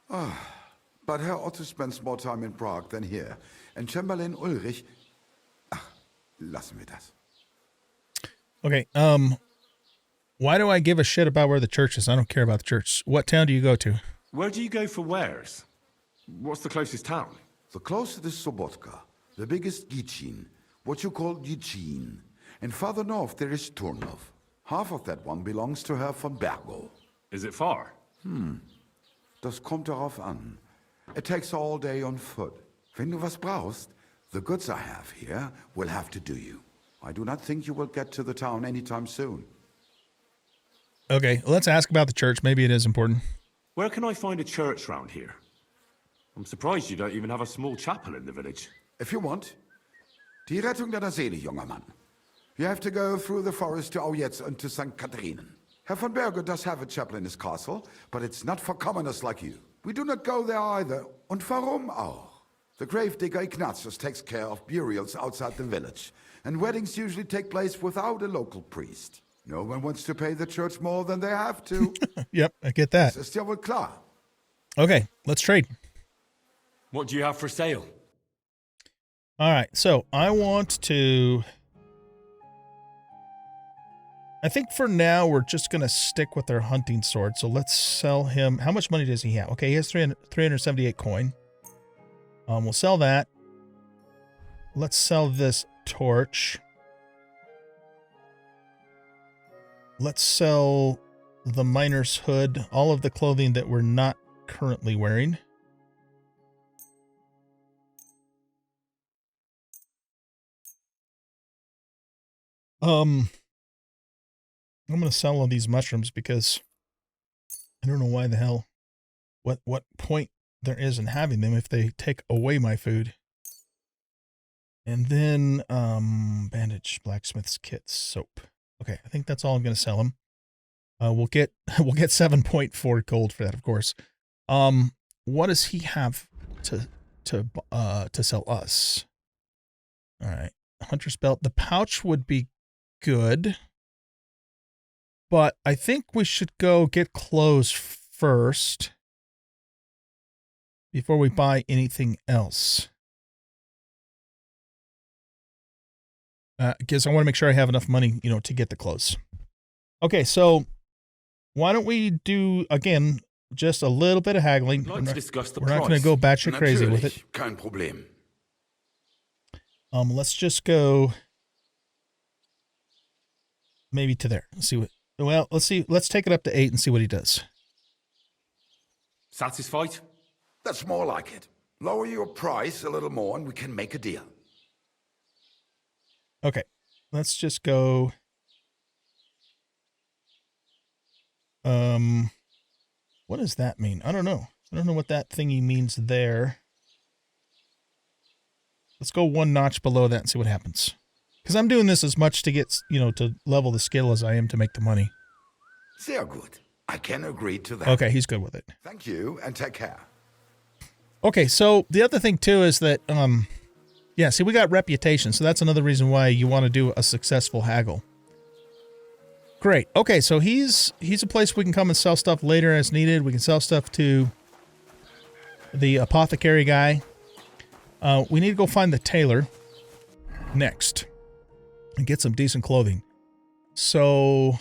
But Herr Otto spends more time in Prague than here. And Chamberlain Ulrich... lassen wir das. Okay, why do I give a shit about where the church is? I don't care about the church. What town do you go to? Where do you go for wares? What's the closest town? The closest is Sobotka. The biggest Gichin, what you call Gichin. And farther north there is Turnov. Half of that one belongs to Herr von Bergo. Is it far? Das kommt darauf an. It takes all day on foot. Wenn du was brauchst, the goods I have here will have to do you. I do not think you will get to the town anytime soon. Okay, let's ask about the church. Maybe it is important. Where can I find a church round here? I'm surprised you don't even have a small chapel in the village. If you want. Die Rettung deiner Seele, junger Mann. You have to go through the forest to Aujetz and to St. Catharinen. Herr von Berge does have a chapel in his castle, but it's not for commoners like you. We do not go there either. Und warum auch? The gravedigger Ignatius takes care of burials outside the village, and weddings usually take place without a local priest. No one wants to pay the church more than they have to. Yep, I get that. Das ist ja wohl klar. Okay, let's trade. What do you have for sale? All right, so I want to... I think for now we're just going to stick with our hunting sword. So let's sell him. How much money does he have? Okay, he has 378 coin. We'll sell that. Let's sell this torch. Let's sell the miner's hood, all of the clothing that we're not currently wearing. I'm going to sell all these mushrooms because I don't know why the hell, what point there is in having them if they take away my food. And then, bandage, blacksmith's kit, soap. Okay, I think that's all I'm going to sell them. We'll get 7.4 gold for that, of course. What does he have to sell us? All right, hunter's belt. The pouch would be good, but I think we should go get clothes first before we buy anything else. Because I want to make sure I have enough money, to get the clothes. Okay, so why don't we do, again, just a little bit of haggling. I'd like to discuss the we're not price. going to go batshit crazy with it. Kein Problem. Let's just go maybe to there. Let's see what, well, let's see. Let's take it up to 8 and see what he does. Satisfied? That's more like it. Lower your price a little more and we can make a deal. Okay, let's just go. What does that mean? I don't know. I don't know what that thingy means there. Let's go one notch below that and see what happens. Because I'm doing this as much to get, to level the skill as I am to make the money. Sehr gut. I can agree to that. Okay, he's good with it. Thank you and take care. Okay, so the other thing too is that, yeah, see, we got reputation, so that's another reason why you want to do a successful haggle. Great. Okay, so he's a place we can come and sell stuff later as needed. We can sell stuff to the apothecary guy. We need to go find the tailor next and get some decent clothing. So,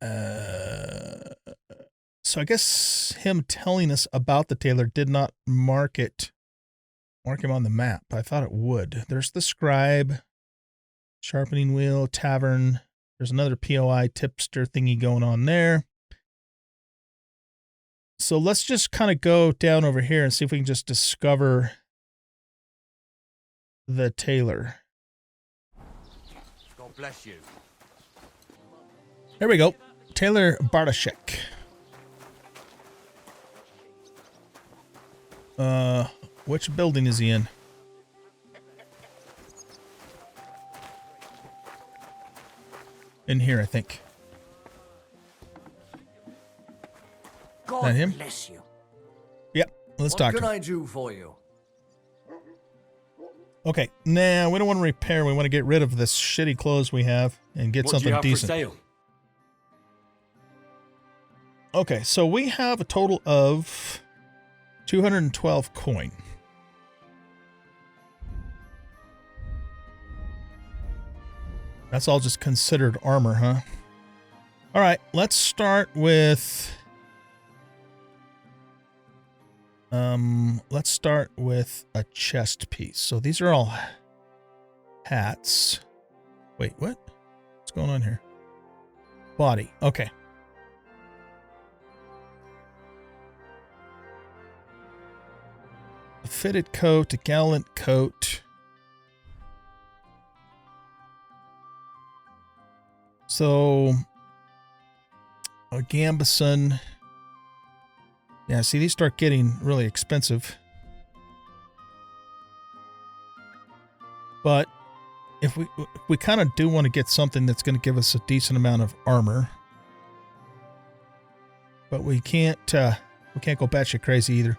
I guess him telling us about the tailor did not mark him on the map. I thought it would. There's the scribe, sharpening wheel, tavern. There's another POI tipster thingy going on there. So let's just kind of go down over here and see if we can just discover the tailor. God bless you. There we go. Tailor Bartoszek. Which building is he in? In here, I think. God That him? bless you. Yep. Let's talk to What him. can I do for you? Okay. Nah, we don't want to repair. We want to get rid of this shitty clothes we have and get What do something you have decent. for sale? Okay, so we have a total of 212 coin. That's all just considered armor, huh? All right, let's start with... let's start with a chest piece. So these are all hats. Wait, what? What's going on here? Body. Okay. A fitted coat, a gallant coat. So, a gambeson. Yeah, see, these start getting really expensive. But if we kind of do want to get something that's going to give us a decent amount of armor. But we can't go batshit crazy either.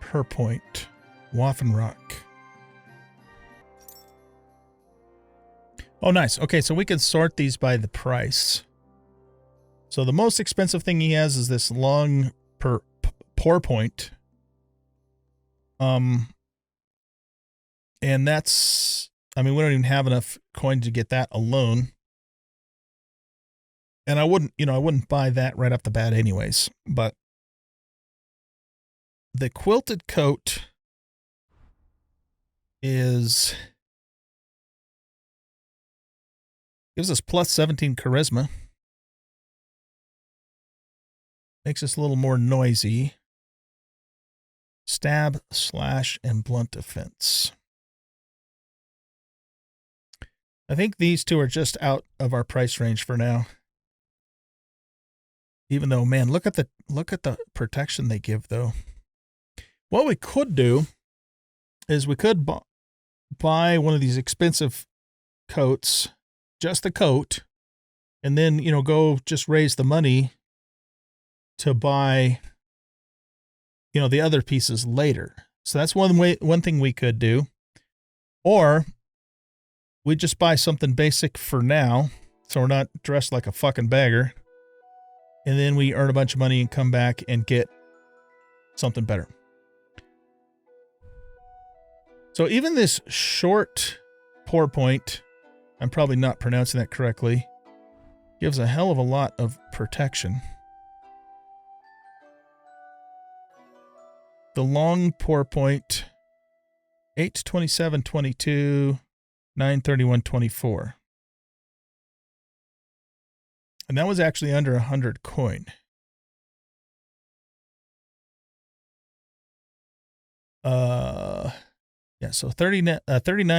Per point. Waffenrock. Oh, nice. Okay, so we can sort these by the price. So the most expensive thing he has is this long pour point. And that's, I mean, we don't even have enough coin to get that alone. And I wouldn't buy that right off the bat anyways. But the quilted coat gives us plus 17 charisma. Makes us a little more noisy. Stab, slash, and blunt defense. I think these two are just out of our price range for now. Even though, man, look at the protection they give, though. What we could do is we could buy one of these expensive coats, just the coat, and then, go just raise the money to buy, the other pieces later. So that's one thing we could do. Or we just buy something basic for now, so we're not dressed like a fucking beggar. And then we earn a bunch of money and come back and get something better. So even this short pour point, I'm probably not pronouncing that correctly, gives a hell of a lot of protection. The long pour point, 8/27/22, 9/31/24. And that was actually under 100 coin. Yeah, so 39,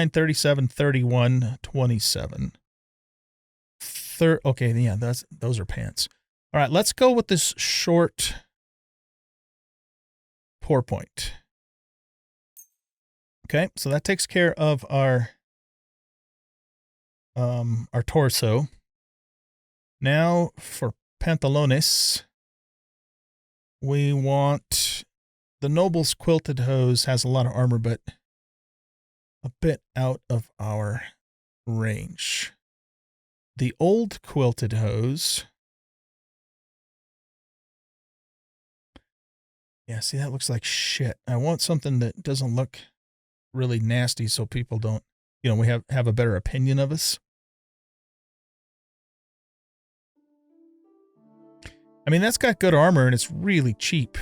37, 31, 27. Okay, yeah, those are pants. All right, let's go with this short pour point. Okay, so that takes care of our torso. Now for pantalones, we want the noble's quilted hose. Has a lot of armor, but a bit out of our range. The old quilted hose. Yeah, see, that looks like shit. I want something that doesn't look really nasty so people don't, we have a better opinion of us. I mean, that's got good armor and it's really cheap.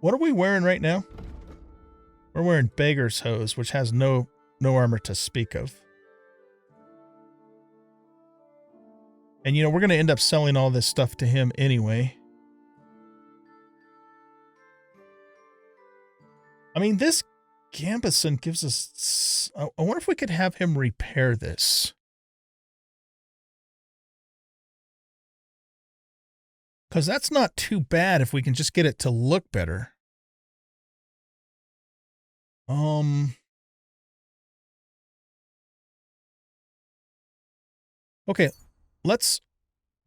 What are we wearing right now? We're wearing Beggar's Hose, which has no armor to speak of. And, we're going to end up selling all this stuff to him anyway. I mean, this Gambison gives us... I wonder if we could have him repair this. Because that's not too bad if we can just get it to look better. Okay, let's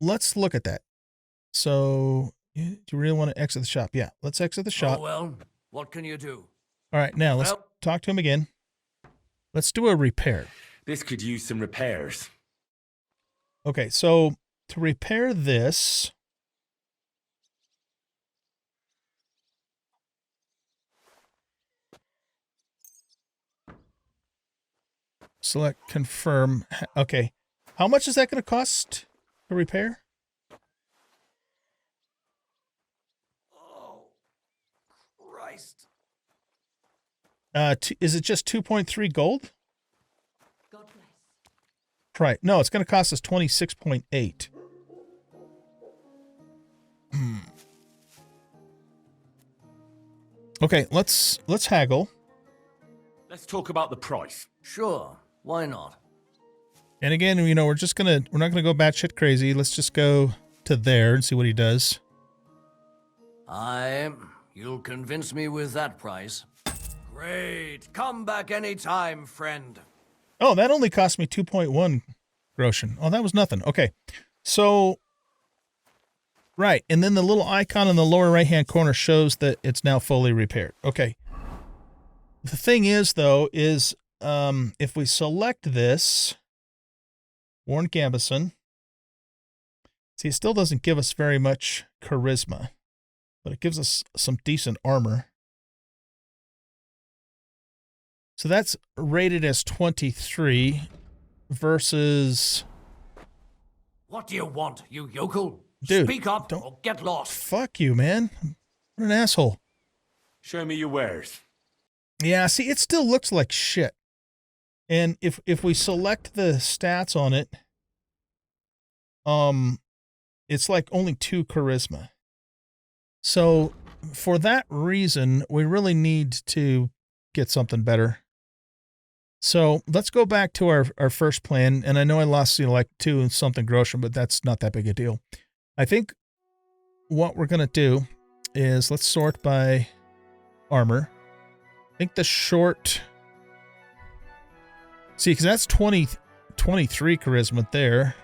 look at that. So, do you really want to exit the shop? Yeah, let's exit the shop. Oh, well, what can you do? All right, now let's talk to him again. Let's do a repair. This could use some repairs. Okay, so to repair this... Select confirm. Okay. How much is that going to cost to repair? Oh, Christ. Is it just 2.3 gold? God bless. Right. No, it's going to cost us 26.8. Okay, let's haggle. Let's talk about the price. Sure. Why not? And again, we're not going to go batshit crazy. Let's just go to there and see what he does. I You'll convince me with that price. Great. Come back anytime, friend. Oh, that only cost me 2.1 groschen. Oh, that was nothing. Okay. So, right. And then the little icon in the lower right-hand corner shows that it's now fully repaired. Okay. The thing is, though, is if we select this, Warren Gambison, see, it still doesn't give us very much charisma, but it gives us some decent armor. So that's rated as 23 versus... What do you want, you yokel? Dude, Speak up or get lost. Fuck you, man. What an asshole. Show me your wares. Yeah, see, it still looks like shit. And if we select the stats on it, it's like only 2 charisma. So for that reason, we really need to get something better. So let's go back to our first plan. And I know I lost, like 2 and something groschen, but that's not that big a deal. I think what we're going to do is let's sort by armor. I think the short... See, because that's 23 charisma there.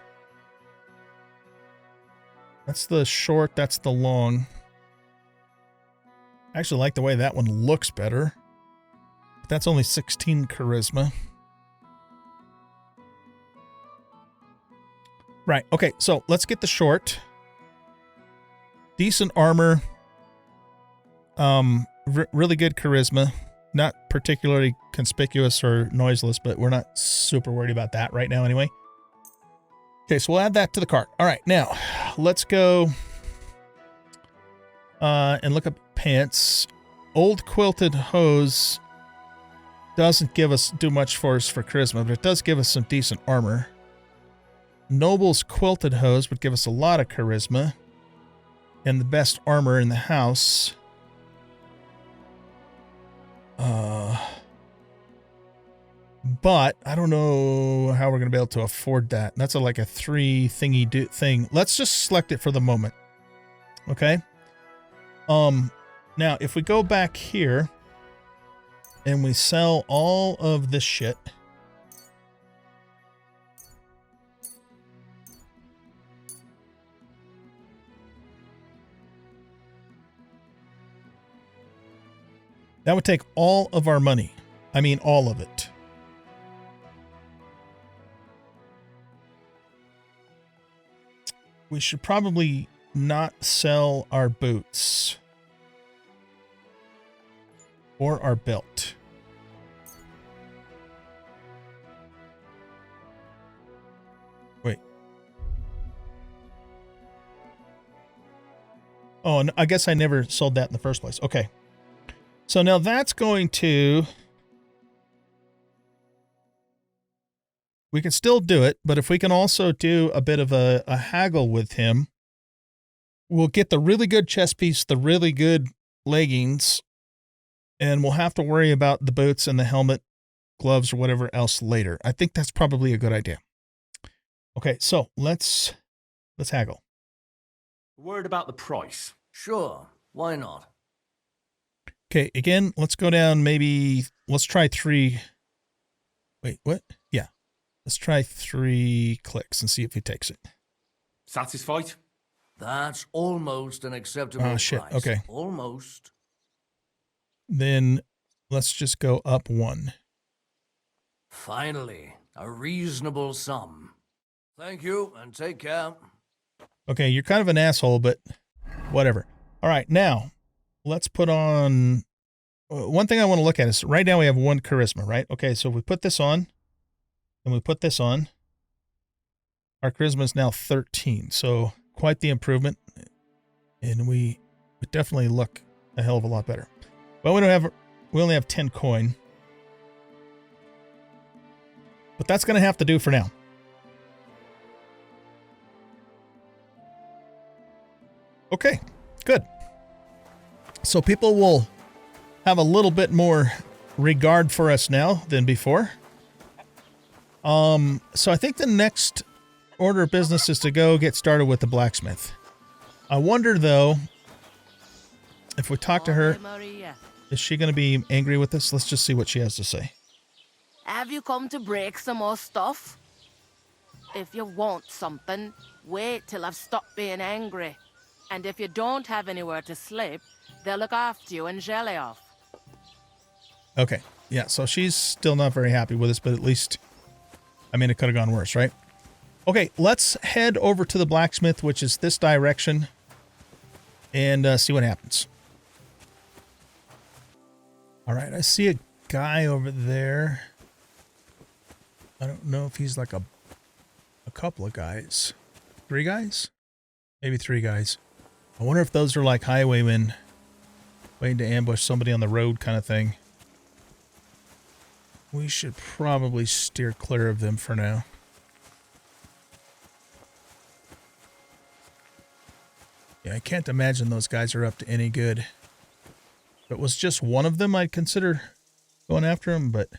That's the short, that's the long. I actually like the way that one looks better. But that's only 16 charisma. Right, okay, so let's get the short. Decent armor. Really good charisma. Not particularly conspicuous or noiseless, but we're not super worried about that right now anyway. Okay, so we'll add that to the cart. All right, now let's go and look up pants. Old Quilted Hose doesn't do much for us for charisma, but it does give us some decent armor. Noble's Quilted Hose would give us a lot of charisma and the best armor in the house. But I don't know how we're going to be able to afford that. That's like a 3 thingy thing. Let's just select it for the moment. Okay. Now if we go back here and we sell all of this shit. That would take all of our money. I mean, all of it. We should probably not sell our boots. Or our belt. Wait. Oh, and I guess I never sold that in the first place. Okay. So now that's going to... We can still do it, but if we can also do a bit of a haggle with him, we'll get the really good chest piece, the really good leggings, and we'll have to worry about the boots and the helmet, gloves, or whatever else later. I think that's probably a good idea. Okay, so let's haggle. Worried about the price? Sure, why not? Okay, again, let's go down let's try 3. Wait, what? Yeah. Let's try 3 clicks and see if he takes it. Satisfied? That's almost an acceptable price. Shit, okay. Almost. Then let's just go up 1. Finally, a reasonable sum. Thank you, and take care. Okay, you're kind of an asshole, but whatever. All right, now, let's put on... One thing I want to look at is, right now we have 1 charisma, right? Okay, so if we put this on, and we put this on, our charisma is now 13. So quite the improvement. And we definitely look a hell of a lot better. Well, we only have 10 coin. But that's going to have to do for now. Okay, good. So people will have a little bit more regard for us now than before. So I think the next order of business is to go get started with the blacksmith. I wonder, though, If we talk to her, Ave Maria. is she going to be angry with us? Let's just see what she has to say. Have you come to break some more stuff? If you want something, wait till I've stopped being angry. And if you don't have anywhere to sleep, they'll look after you and jelly off. Okay. Yeah, so she's still not very happy with us, but at least, I mean, it could have gone worse, right? Okay, let's head over to the blacksmith, which is this direction, and see what happens. All right, I see a guy over there. I don't know if he's like a couple of guys. 3 guys? Maybe 3 guys. I wonder if those are like highwaymen waiting to ambush somebody on the road kind of thing. We should probably steer clear of them for now. Yeah, I can't imagine those guys are up to any good. If it was just one of them, I'd consider going after him, but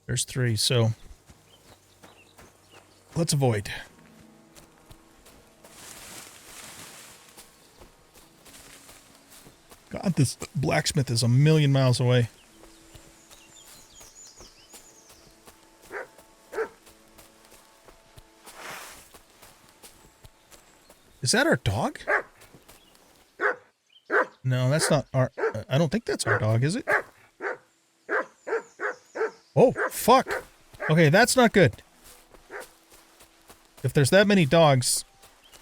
there's 3, so let's avoid. God, this blacksmith is a million miles away. Is that our dog? No, that's not our... I don't think that's our dog, is it? Oh, fuck. Okay, that's not good. If there's that many dogs,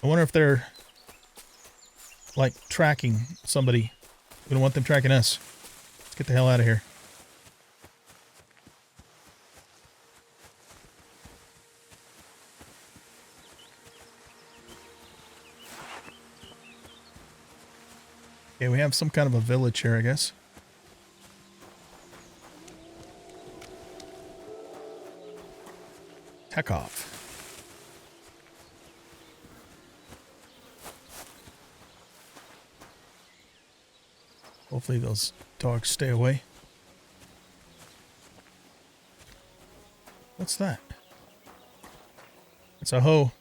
I wonder if they're, like, tracking somebody. We don't want them tracking us. Let's get the hell out of here. Okay, we have some kind of a village here, I guess. Heck off. Hopefully those dogs stay away. What's that? It's a hoe.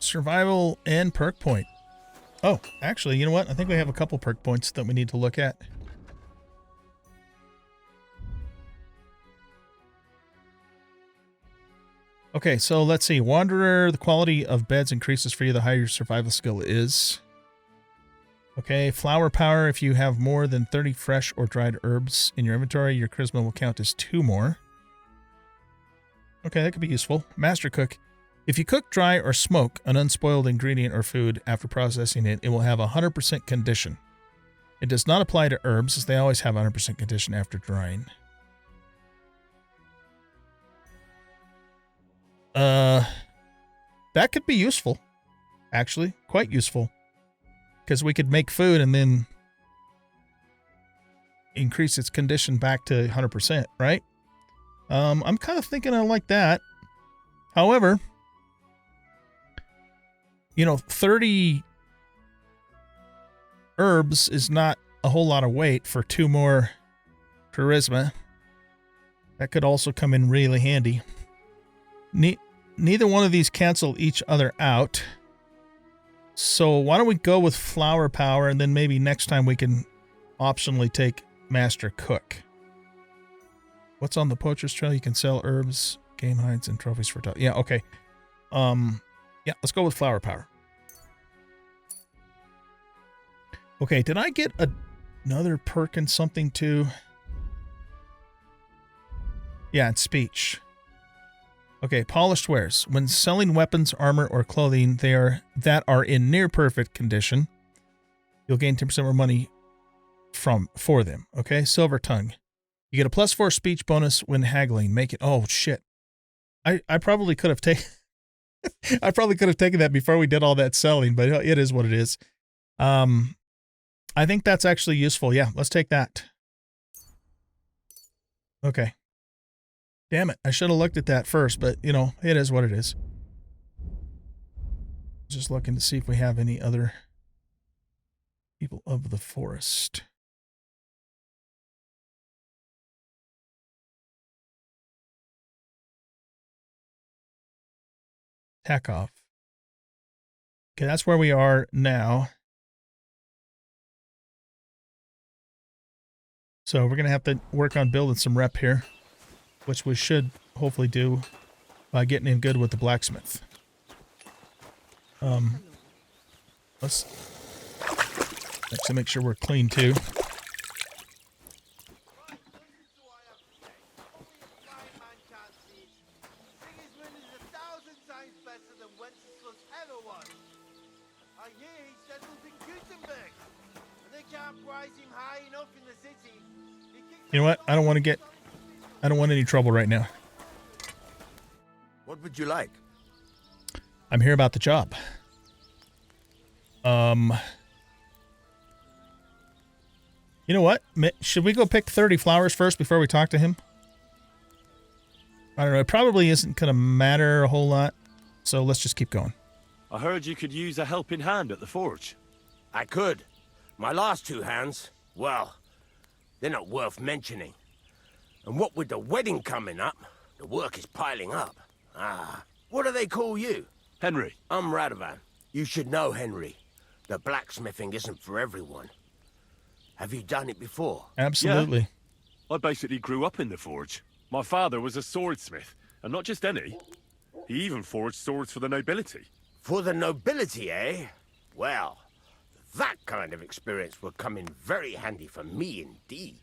Survival and perk point. Oh, actually, you know what? I think we have a couple perk points that we need to look at. Okay, so let's see. Wanderer, the quality of beds increases for you the higher your survival skill is. Okay, flower power. If you have more than 30 fresh or dried herbs in your inventory, your charisma will count as 2 more. Okay, that could be useful. Master cook. If you cook, dry, or smoke an unspoiled ingredient or food after processing it, it will have 100% condition. It does not apply to herbs, as they always have 100% condition after drying. That could be useful. Actually, quite useful. Because we could make food and then increase its condition back to 100%, right? I'm kind of thinking I like that. However, you know, 30 herbs is not a whole lot of weight for 2 more charisma. That could also come in really handy. Neither one of these cancel each other out. So why don't we go with flower power, and then maybe next time we can optionally take master cook. What's on the poacher's trail? You can sell herbs, game hides, and trophies for... Yeah, okay. Yeah, let's go with flower power. Okay, did I get another perk and something too? Yeah, it's speech. Okay, polished wares. When selling weapons, armor, or clothing that are in near perfect condition, you'll gain 10% more money for them. Okay, silver tongue. You get a +4 speech bonus when haggling. Make it... Oh, shit. I probably could have taken... I probably could have taken that before we did all that selling, but it is what it is. I think that's actually useful. Yeah, let's take that. Okay. Damn it. I should have looked at that first, but, you know, it is what it is. Just looking to see if we have any other people of the forest. Takov. Okay, that's where we are now. So we're going to have to work on building some rep here, which we should hopefully do by getting in good with the blacksmith. Let's actually make sure we're clean too. You know what? I don't want any trouble right now. What would you like? I'm here about the job. You know what? Should we go pick 30 flowers first before we talk to him? I don't know. It probably isn't going to matter a whole lot. So let's just keep going. I heard you could use a helping hand at the forge. I could. My last 2 hands, well, they're not worth mentioning. And what with the wedding coming up, the work is piling up. What do they call you? Henry. I'm Radovan. You should know, Henry. The blacksmithing isn't for everyone. Have you done it before? Absolutely. Yeah. I basically grew up in the forge. My father was a swordsmith, and not just any. He even forged swords for the nobility. For the nobility, eh? Well, that kind of experience will come in very handy for me indeed.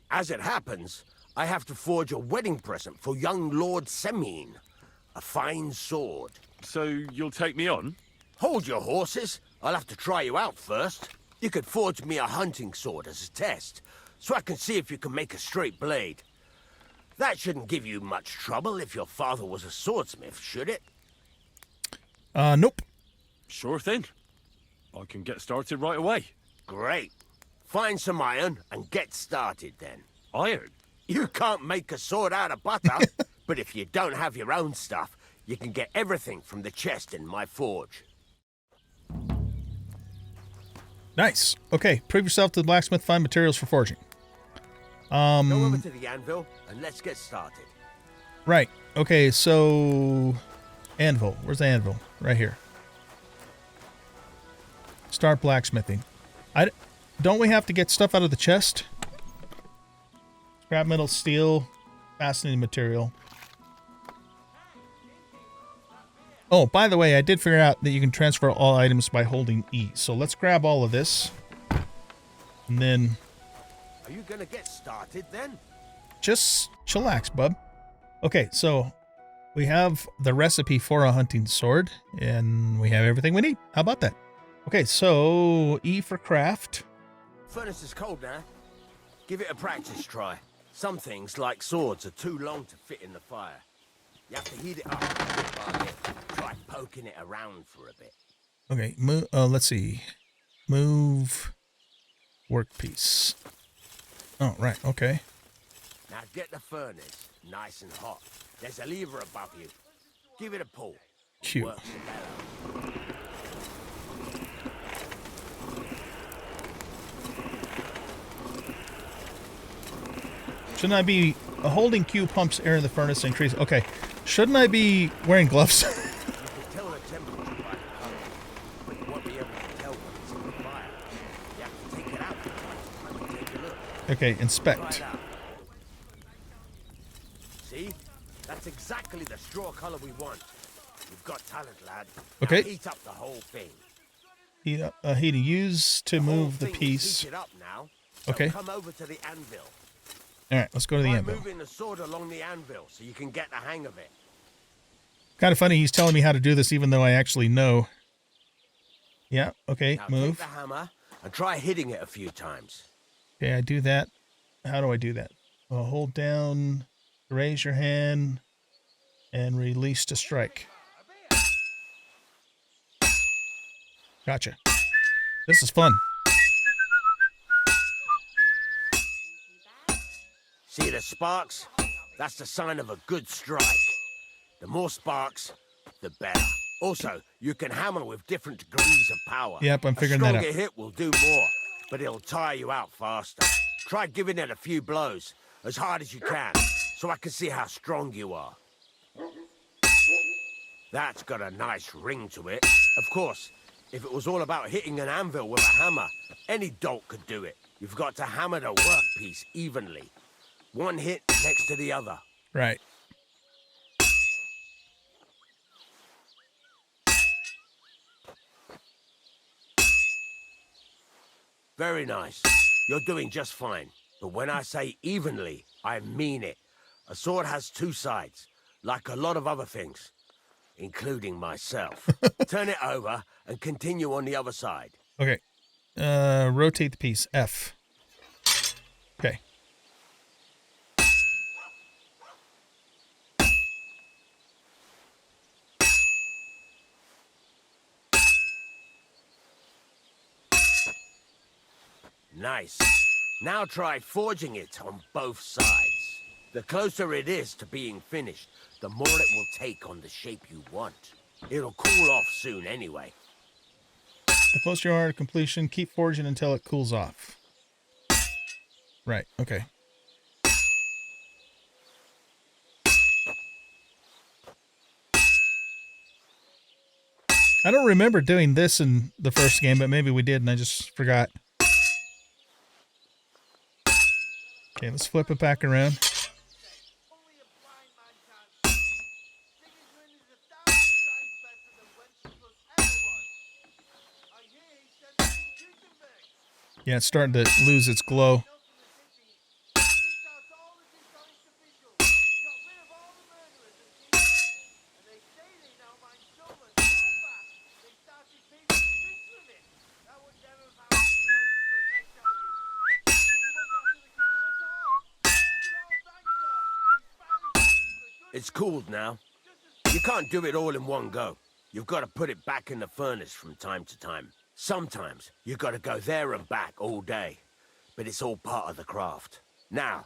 As it happens, I have to forge a wedding present for young Lord Semine. A fine sword. So you'll take me on? Hold your horses. I'll have to try you out first. You could forge me a hunting sword as a test, so I can see if you can make a straight blade. That shouldn't give you much trouble if your father was a swordsmith, should it? Nope. Sure thing. I can get started right away. Great. Find some iron and get started then. Iron? You can't make a sword out of butter, but if you don't have your own stuff, you can get everything from the chest in my forge. Nice. Okay, prove yourself to the blacksmith, find materials for forging. Go over to the anvil and let's get started. Right. Okay, so anvil. Where's the anvil? Right here. Start blacksmithing. Don't we have to get stuff out of the chest? Scrap metal, steel, fastening material. Oh, by the way, I did figure out that you can transfer all items by holding E. So let's grab all of this. And then... Are you gonna get started then? Just chillax, bub. Okay, so we have the recipe for a hunting sword, and we have everything we need. How about that? Okay, so E for craft. Furnace is cold now. Give it a practice try. Some things, like swords, are too long to fit in the fire. You have to heat it up bit by bit. Try poking it around for a bit. Okay, let's see. Move workpiece. Oh, right, okay. Now get the furnace nice and hot. There's a lever above you. Give it a pull. Cute. Works better. Shouldn't I be holding Q pumps air in the furnace to increase? Okay. Shouldn't I be wearing gloves? You can tell the temperature by the color, but you won't be able to tell when it's in the fire. You have to take it out from time to time and take a look. Okay, inspect. Try it out. See? That's exactly the straw color we want. You've got talent, lad. Okay. Now heat up the whole thing. Heat up, heating. Use to move the piece. Heat it up now. So Okay. come over to the anvil. All right, let's go to the Try anvil. moving the sword along the anvil so you can get the hang of it. Kind of funny he's telling me how to do this even though I actually know. Yeah, okay, Now move. take the hammer and try hitting it a few times. Okay, I do that. How do I do that? Well, hold down, raise your hand, and release to strike. Gotcha. This is fun. See the sparks? That's the sign of a good strike. The more sparks, the better. Also, you can hammer with different degrees of power. Yep, I'm figuring that out. A stronger hit will do more, but it'll tire you out faster. Try giving it a few blows, as hard as you can, so I can see how strong you are. That's got a nice ring to it. Of course, if it was all about hitting an anvil with a hammer, any dolt could do it. You've got to hammer the workpiece evenly. One hit next to the other. Right. Very nice. You're doing just fine. But when I say evenly, I mean it. A sword has two sides, like a lot of other things, including myself. Turn it over and continue on the other side. Okay. Rotate the piece. F. Okay. Nice. Now try forging it on both sides. The closer it is to being finished, the more it will take on the shape you want. It'll cool off soon anyway. The closer you are to completion, keep forging until it cools off. Right, okay. I don't remember doing this in the first game, but maybe we did and I just forgot. Okay, let's flip it back around. Yeah, it's starting to lose its glow. It's cooled now. You can't do it all in one go. You've got to put it back in the furnace from time to time. Sometimes you've got to go there and back all day. But it's all part of the craft. Now,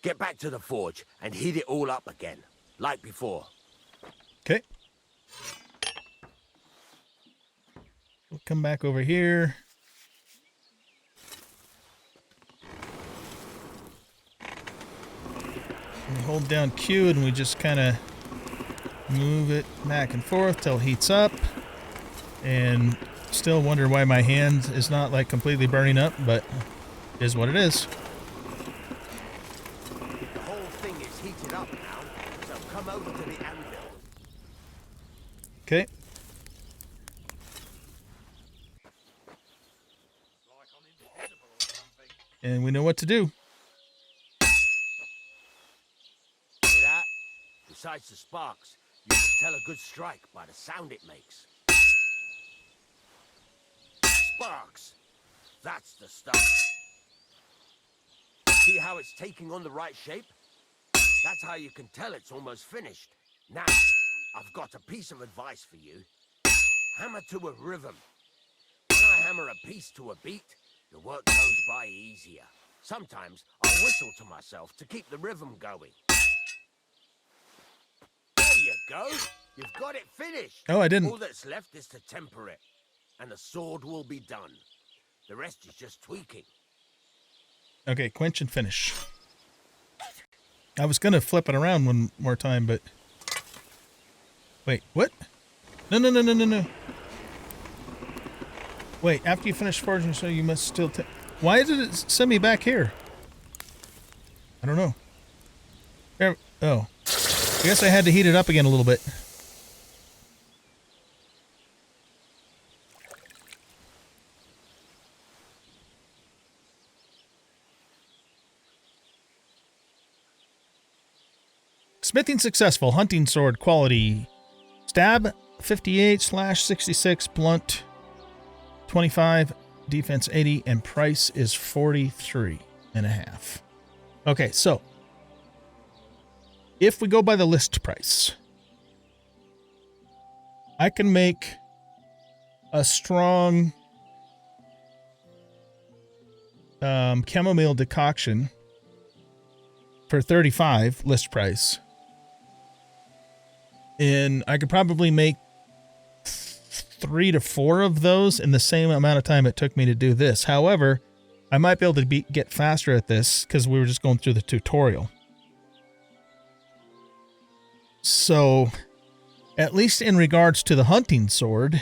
get back to the forge and heat it all up again, like before. Okay. We'll come back over here. We hold down Q and we just kind of move it back and forth till it heats up. And still wonder why my hand is not like completely burning up, but it is what it is. The whole thing is heated up now, so come over to the anvil. Okay. And we know what to do. See that? Besides the sparks, you can tell a good strike by the sound it makes. Sparks! That's the stuff. See how it's taking on the right shape? That's how you can tell it's almost finished. Now, I've got a piece of advice for you. Hammer to a rhythm. When I hammer a piece to a beat, the work goes by easier. Sometimes I'll whistle to myself to keep the rhythm going. There you go. You've got it finished. Oh, I didn't. All that's left is to temper it, and the sword will be done. The rest is just tweaking. Okay, quench and finish. I was going to flip it around one more time, but... Wait, what? No. Wait, after you finish forging, so you must still... Why did it send me back here? I don't know. There, oh. I guess I had to heat it up again a little bit. Smithing successful. Hunting sword quality. Stab 58/66. Blunt 25. Defense 80. And price is 43.5. Okay, so if we go by the list price, I can make a strong chamomile decoction for 35 list price. And I could probably make 3 to 4 of those in the same amount of time it took me to do this. However, I might be able to get faster at this because we were just going through the tutorial. So at least in regards to the hunting sword,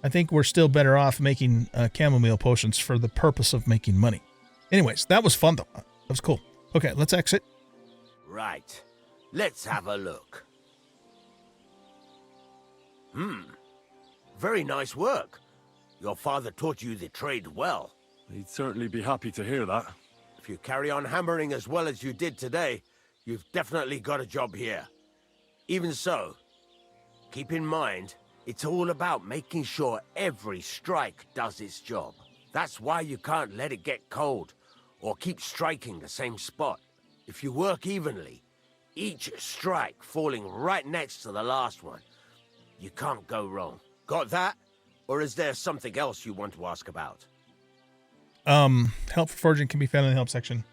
I think we're still better off making chamomile potions for the purpose of making money. Anyways, that was fun, though. That was cool. Okay, let's exit. Right. Let's have a look. Very nice work. Your father taught you the trade well. He'd certainly be happy to hear that. If you carry on hammering as well as you did today, you've definitely got a job here. Even so, keep in mind, it's all about making sure every strike does its job. That's why you can't let it get cold, or keep striking the same spot. If you work evenly, each strike falling right next to the last one, you can't go wrong. Got that? Or is there something else you want to ask about? Help for forging can be found in the help section.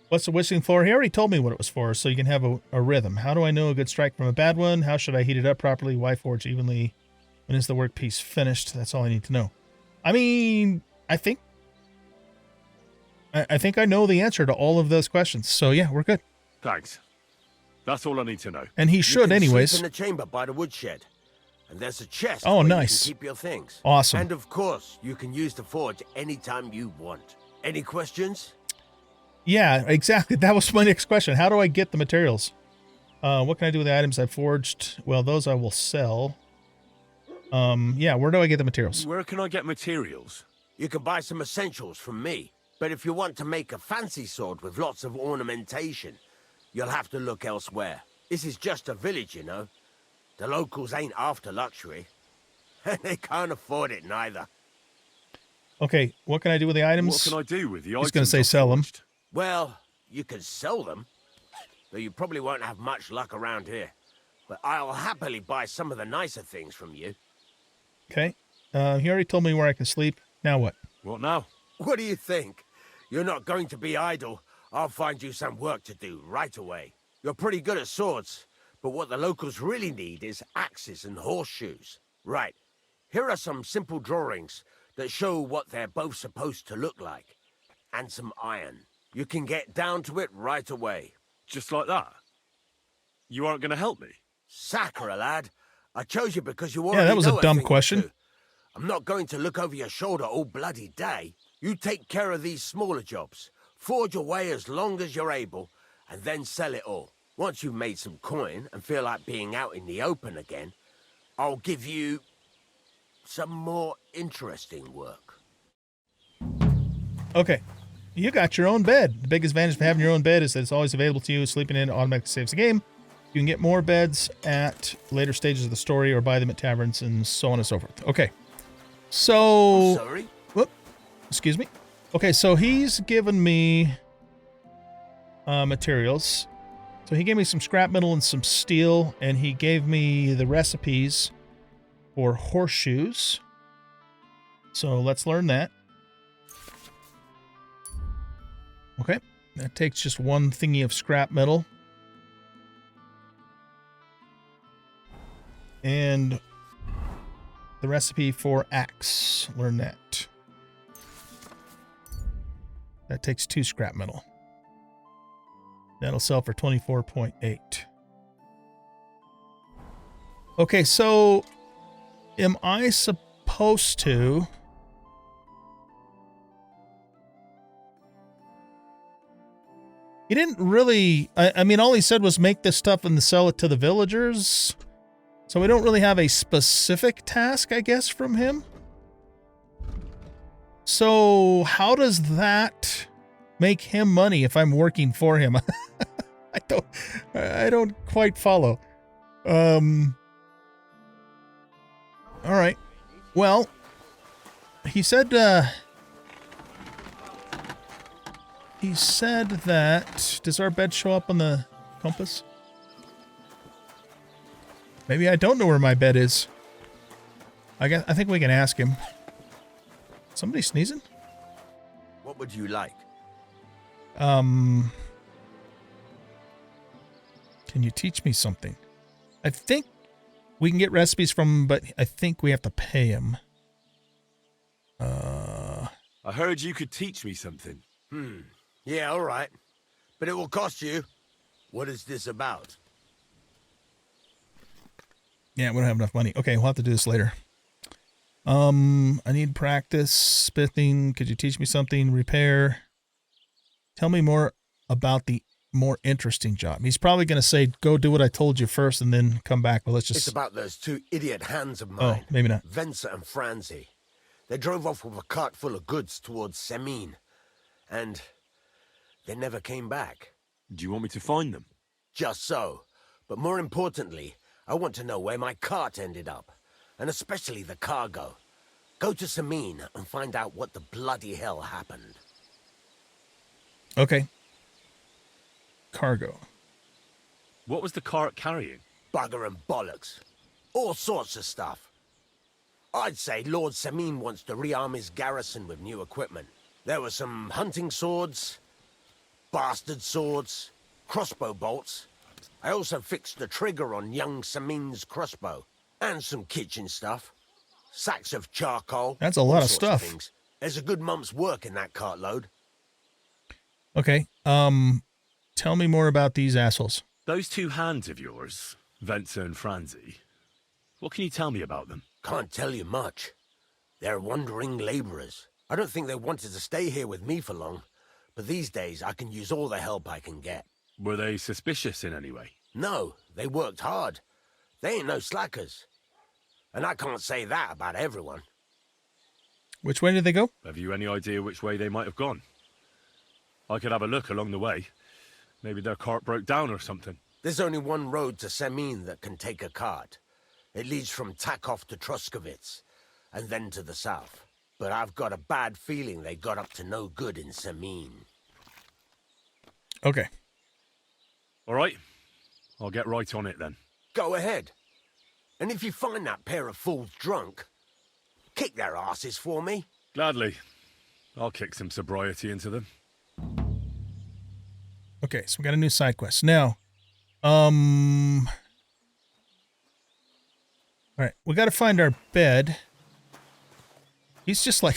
What's the whistling for? He already told me what it was for, so you can have a rhythm. How do I know a good strike from a bad one? How should I heat it up properly? Why forge evenly? When is the workpiece finished? That's all I need to know. I mean, I think I know the answer to all of those questions. So yeah, we're good. Thanks. That's all I need to know. And he should, anyways. Sleep in the chamber by the woodshed. And there's a chest Oh, where nice. you can keep your things. Awesome. And of course, you can use the forge anytime you want. Any questions? Yeah, exactly. That was my next question. How do I get the materials? What can I do with the items I've forged? Well, those I will sell. Yeah, where do I get the materials? Where can I get materials? You can buy some essentials from me. But if you want to make a fancy sword with lots of ornamentation, you'll have to look elsewhere. This is just a village, you know. The locals ain't after luxury. And they can't afford it neither. Okay, what can I do with the items? What can I do with the items? He's going to say sell them. Well, you can sell them, though you probably won't have much luck around here. But I'll happily buy some of the nicer things from you. Okay. He already told me where I can sleep. Now what? What now? What do you think? You're not going to be idle. I'll find you some work to do right away. You're pretty good at swords, but what the locals really need is axes and horseshoes. Right. Here are some simple drawings that show what they're both supposed to look like. And some iron. You can get down to it right away. Just like that? You aren't going to help me? Sakura, lad. I chose you because you already Yeah, that was know a dumb thing or question. two. I'm not going to look over your shoulder all bloody day. You take care of these smaller jobs. Forge away as long as you're able, and then sell it all. Once you've made some coin and feel like being out in the open again, I'll give you some more interesting work. Okay. You got your own bed. The biggest advantage of having your own bed is that it's always available to you. Sleeping in it automatically saves the game. You can get more beds at later stages of the story or buy them at taverns and so on and so forth. Okay. So... Sorry? Whoop. Excuse me. Okay, so he's given me materials. So he gave me some scrap metal and some steel, and he gave me the recipes for horseshoes. So let's learn that. Okay, that takes just one thingy of scrap metal. And the recipe for axe. Learn that. That takes 2 scrap metal. That'll sell for 24.8. Okay, so am I supposed to... He didn't really... I mean, all he said was make this stuff and sell it to the villagers. So we don't really have a specific task, I guess, from him. So how does that make him money if I'm working for him? I don't quite follow. All right. Well, he said that, does our bed show up on the compass? Maybe I don't know where my bed is. I think we can ask him. Somebody sneezing? What would you like? Can you teach me something? I think we can get recipes from him, but I think we have to pay him. I heard you could teach me something. Yeah, all right. But it will cost you. What is this about? Yeah, we don't have enough money. Okay, we'll have to do this later. I need practice. Smithing. Could you teach me something? Repair. Tell me more about the more interesting job. He's probably going to say, go do what I told you first and then come back. But let's just... It's about those two idiot hands of mine. Oh, maybe not. Venser and Franzi. They drove off with a cart full of goods towards Semine. And they never came back. Do you want me to find them? Just so. But more importantly, I want to know where my cart ended up. And especially the cargo. Go to Semine and find out what the bloody hell happened. Okay. Cargo. What was the cart carrying? Bugger and bollocks. All sorts of stuff. I'd say Lord Semine wants to rearm his garrison with new equipment. There were some hunting swords, bastard swords, crossbow bolts. I also fixed the trigger on young Semine's crossbow. And some kitchen stuff. Sacks of charcoal. That's a lot of sorts stuff. Things. There's a good month's work in that cartload. Okay. Tell me more about these assholes. Those two hands of yours, Venser and Franzi. What can you tell me about them? Can't tell you much. They're wandering laborers. I don't think they wanted to stay here with me for long. But these days, I can use all the help I can get. Were they suspicious in any way? No, they worked hard. They ain't no slackers. And I can't say that about everyone. Which way did they go? Have you any idea which way they might have gone? I could have a look along the way. Maybe their cart broke down or something. There's only one road to Semine that can take a cart. It leads from Takov to Troskovitz, and then to the south. But I've got a bad feeling they got up to no good in Semine. Okay. All right. I'll get right on it then. Go ahead. And if you find that pair of fools drunk, kick their asses for me. Gladly. I'll kick some sobriety into them. Okay, so we got a new side quest. Now, all right, we got to find our bed. He's just like,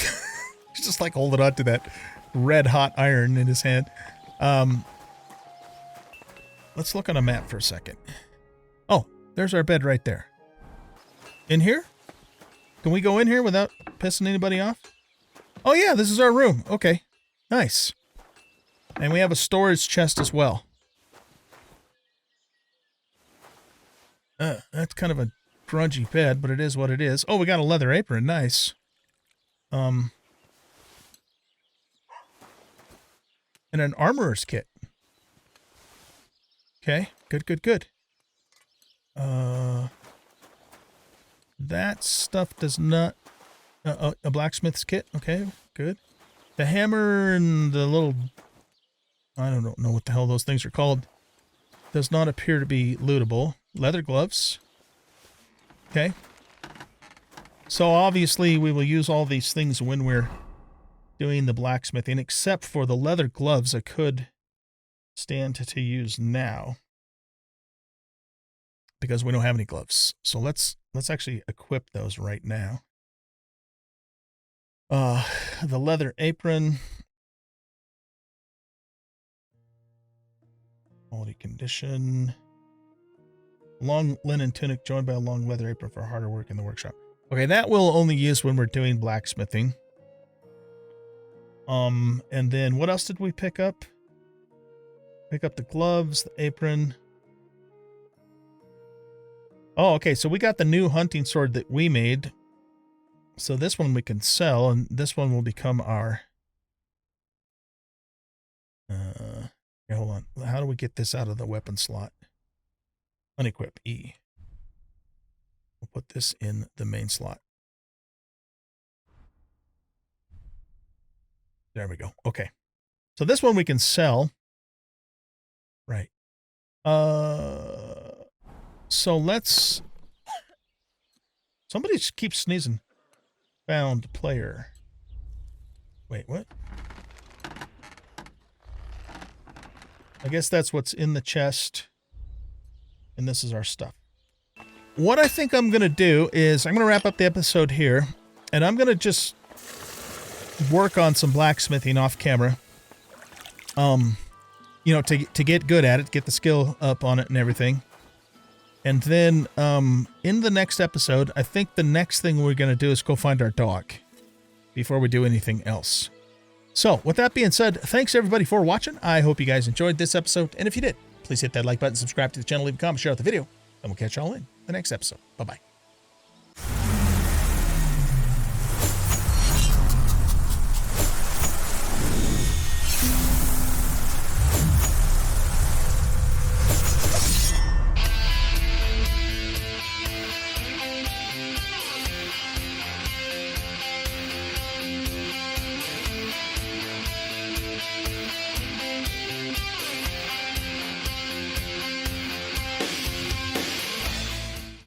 he's just like holding on to that red hot iron in his hand. Let's look on a map for a second. Oh, there's our bed right there. In here? Can we go in here without pissing anybody off? Oh yeah, this is our room. Okay, nice. And we have a storage chest as well. That's kind of a grungy bed, but it is what it is. Oh, we got a leather apron. Nice. And an armorer's kit. Okay, good. That stuff does not... a blacksmith's kit. Okay, good. The hammer and the little... I don't know what the hell those things are called. Does not appear to be lootable. Leather gloves. Okay. So obviously we will use all these things when we're doing the blacksmithing, except for the leather gloves I could stand to use now. Because we don't have any gloves. So let's actually equip those right now. The leather apron. Quality condition. Long linen tunic joined by a long leather apron for harder work in the workshop. Okay, that we'll only use when we're doing blacksmithing. And then what else did we pick up? Pick up the gloves, the apron. Oh, okay, so we got the new hunting sword that we made. So this one we can sell, and this one will become our... Okay, hold on. How do we get this out of the weapon slot? Unequip, E. We'll put this in the main slot. There we go. Okay. So this one we can sell. Right. So let's... Somebody just keeps sneezing. Found player. Wait, what? I guess that's what's in the chest. And this is our stuff. What I think I'm going to do is I'm going to wrap up the episode here. And I'm going to just work on some blacksmithing off camera. You know, to get good at it, get the skill up on it and everything. And then in the next episode, I think the next thing we're going to do is go find our dog before we do anything else. So with that being said, thanks everybody for watching. I hope you guys enjoyed this episode. And if you did, please hit that like button, subscribe to the channel, leave a comment, share out the video, and we'll catch y'all in the next episode. Bye-bye.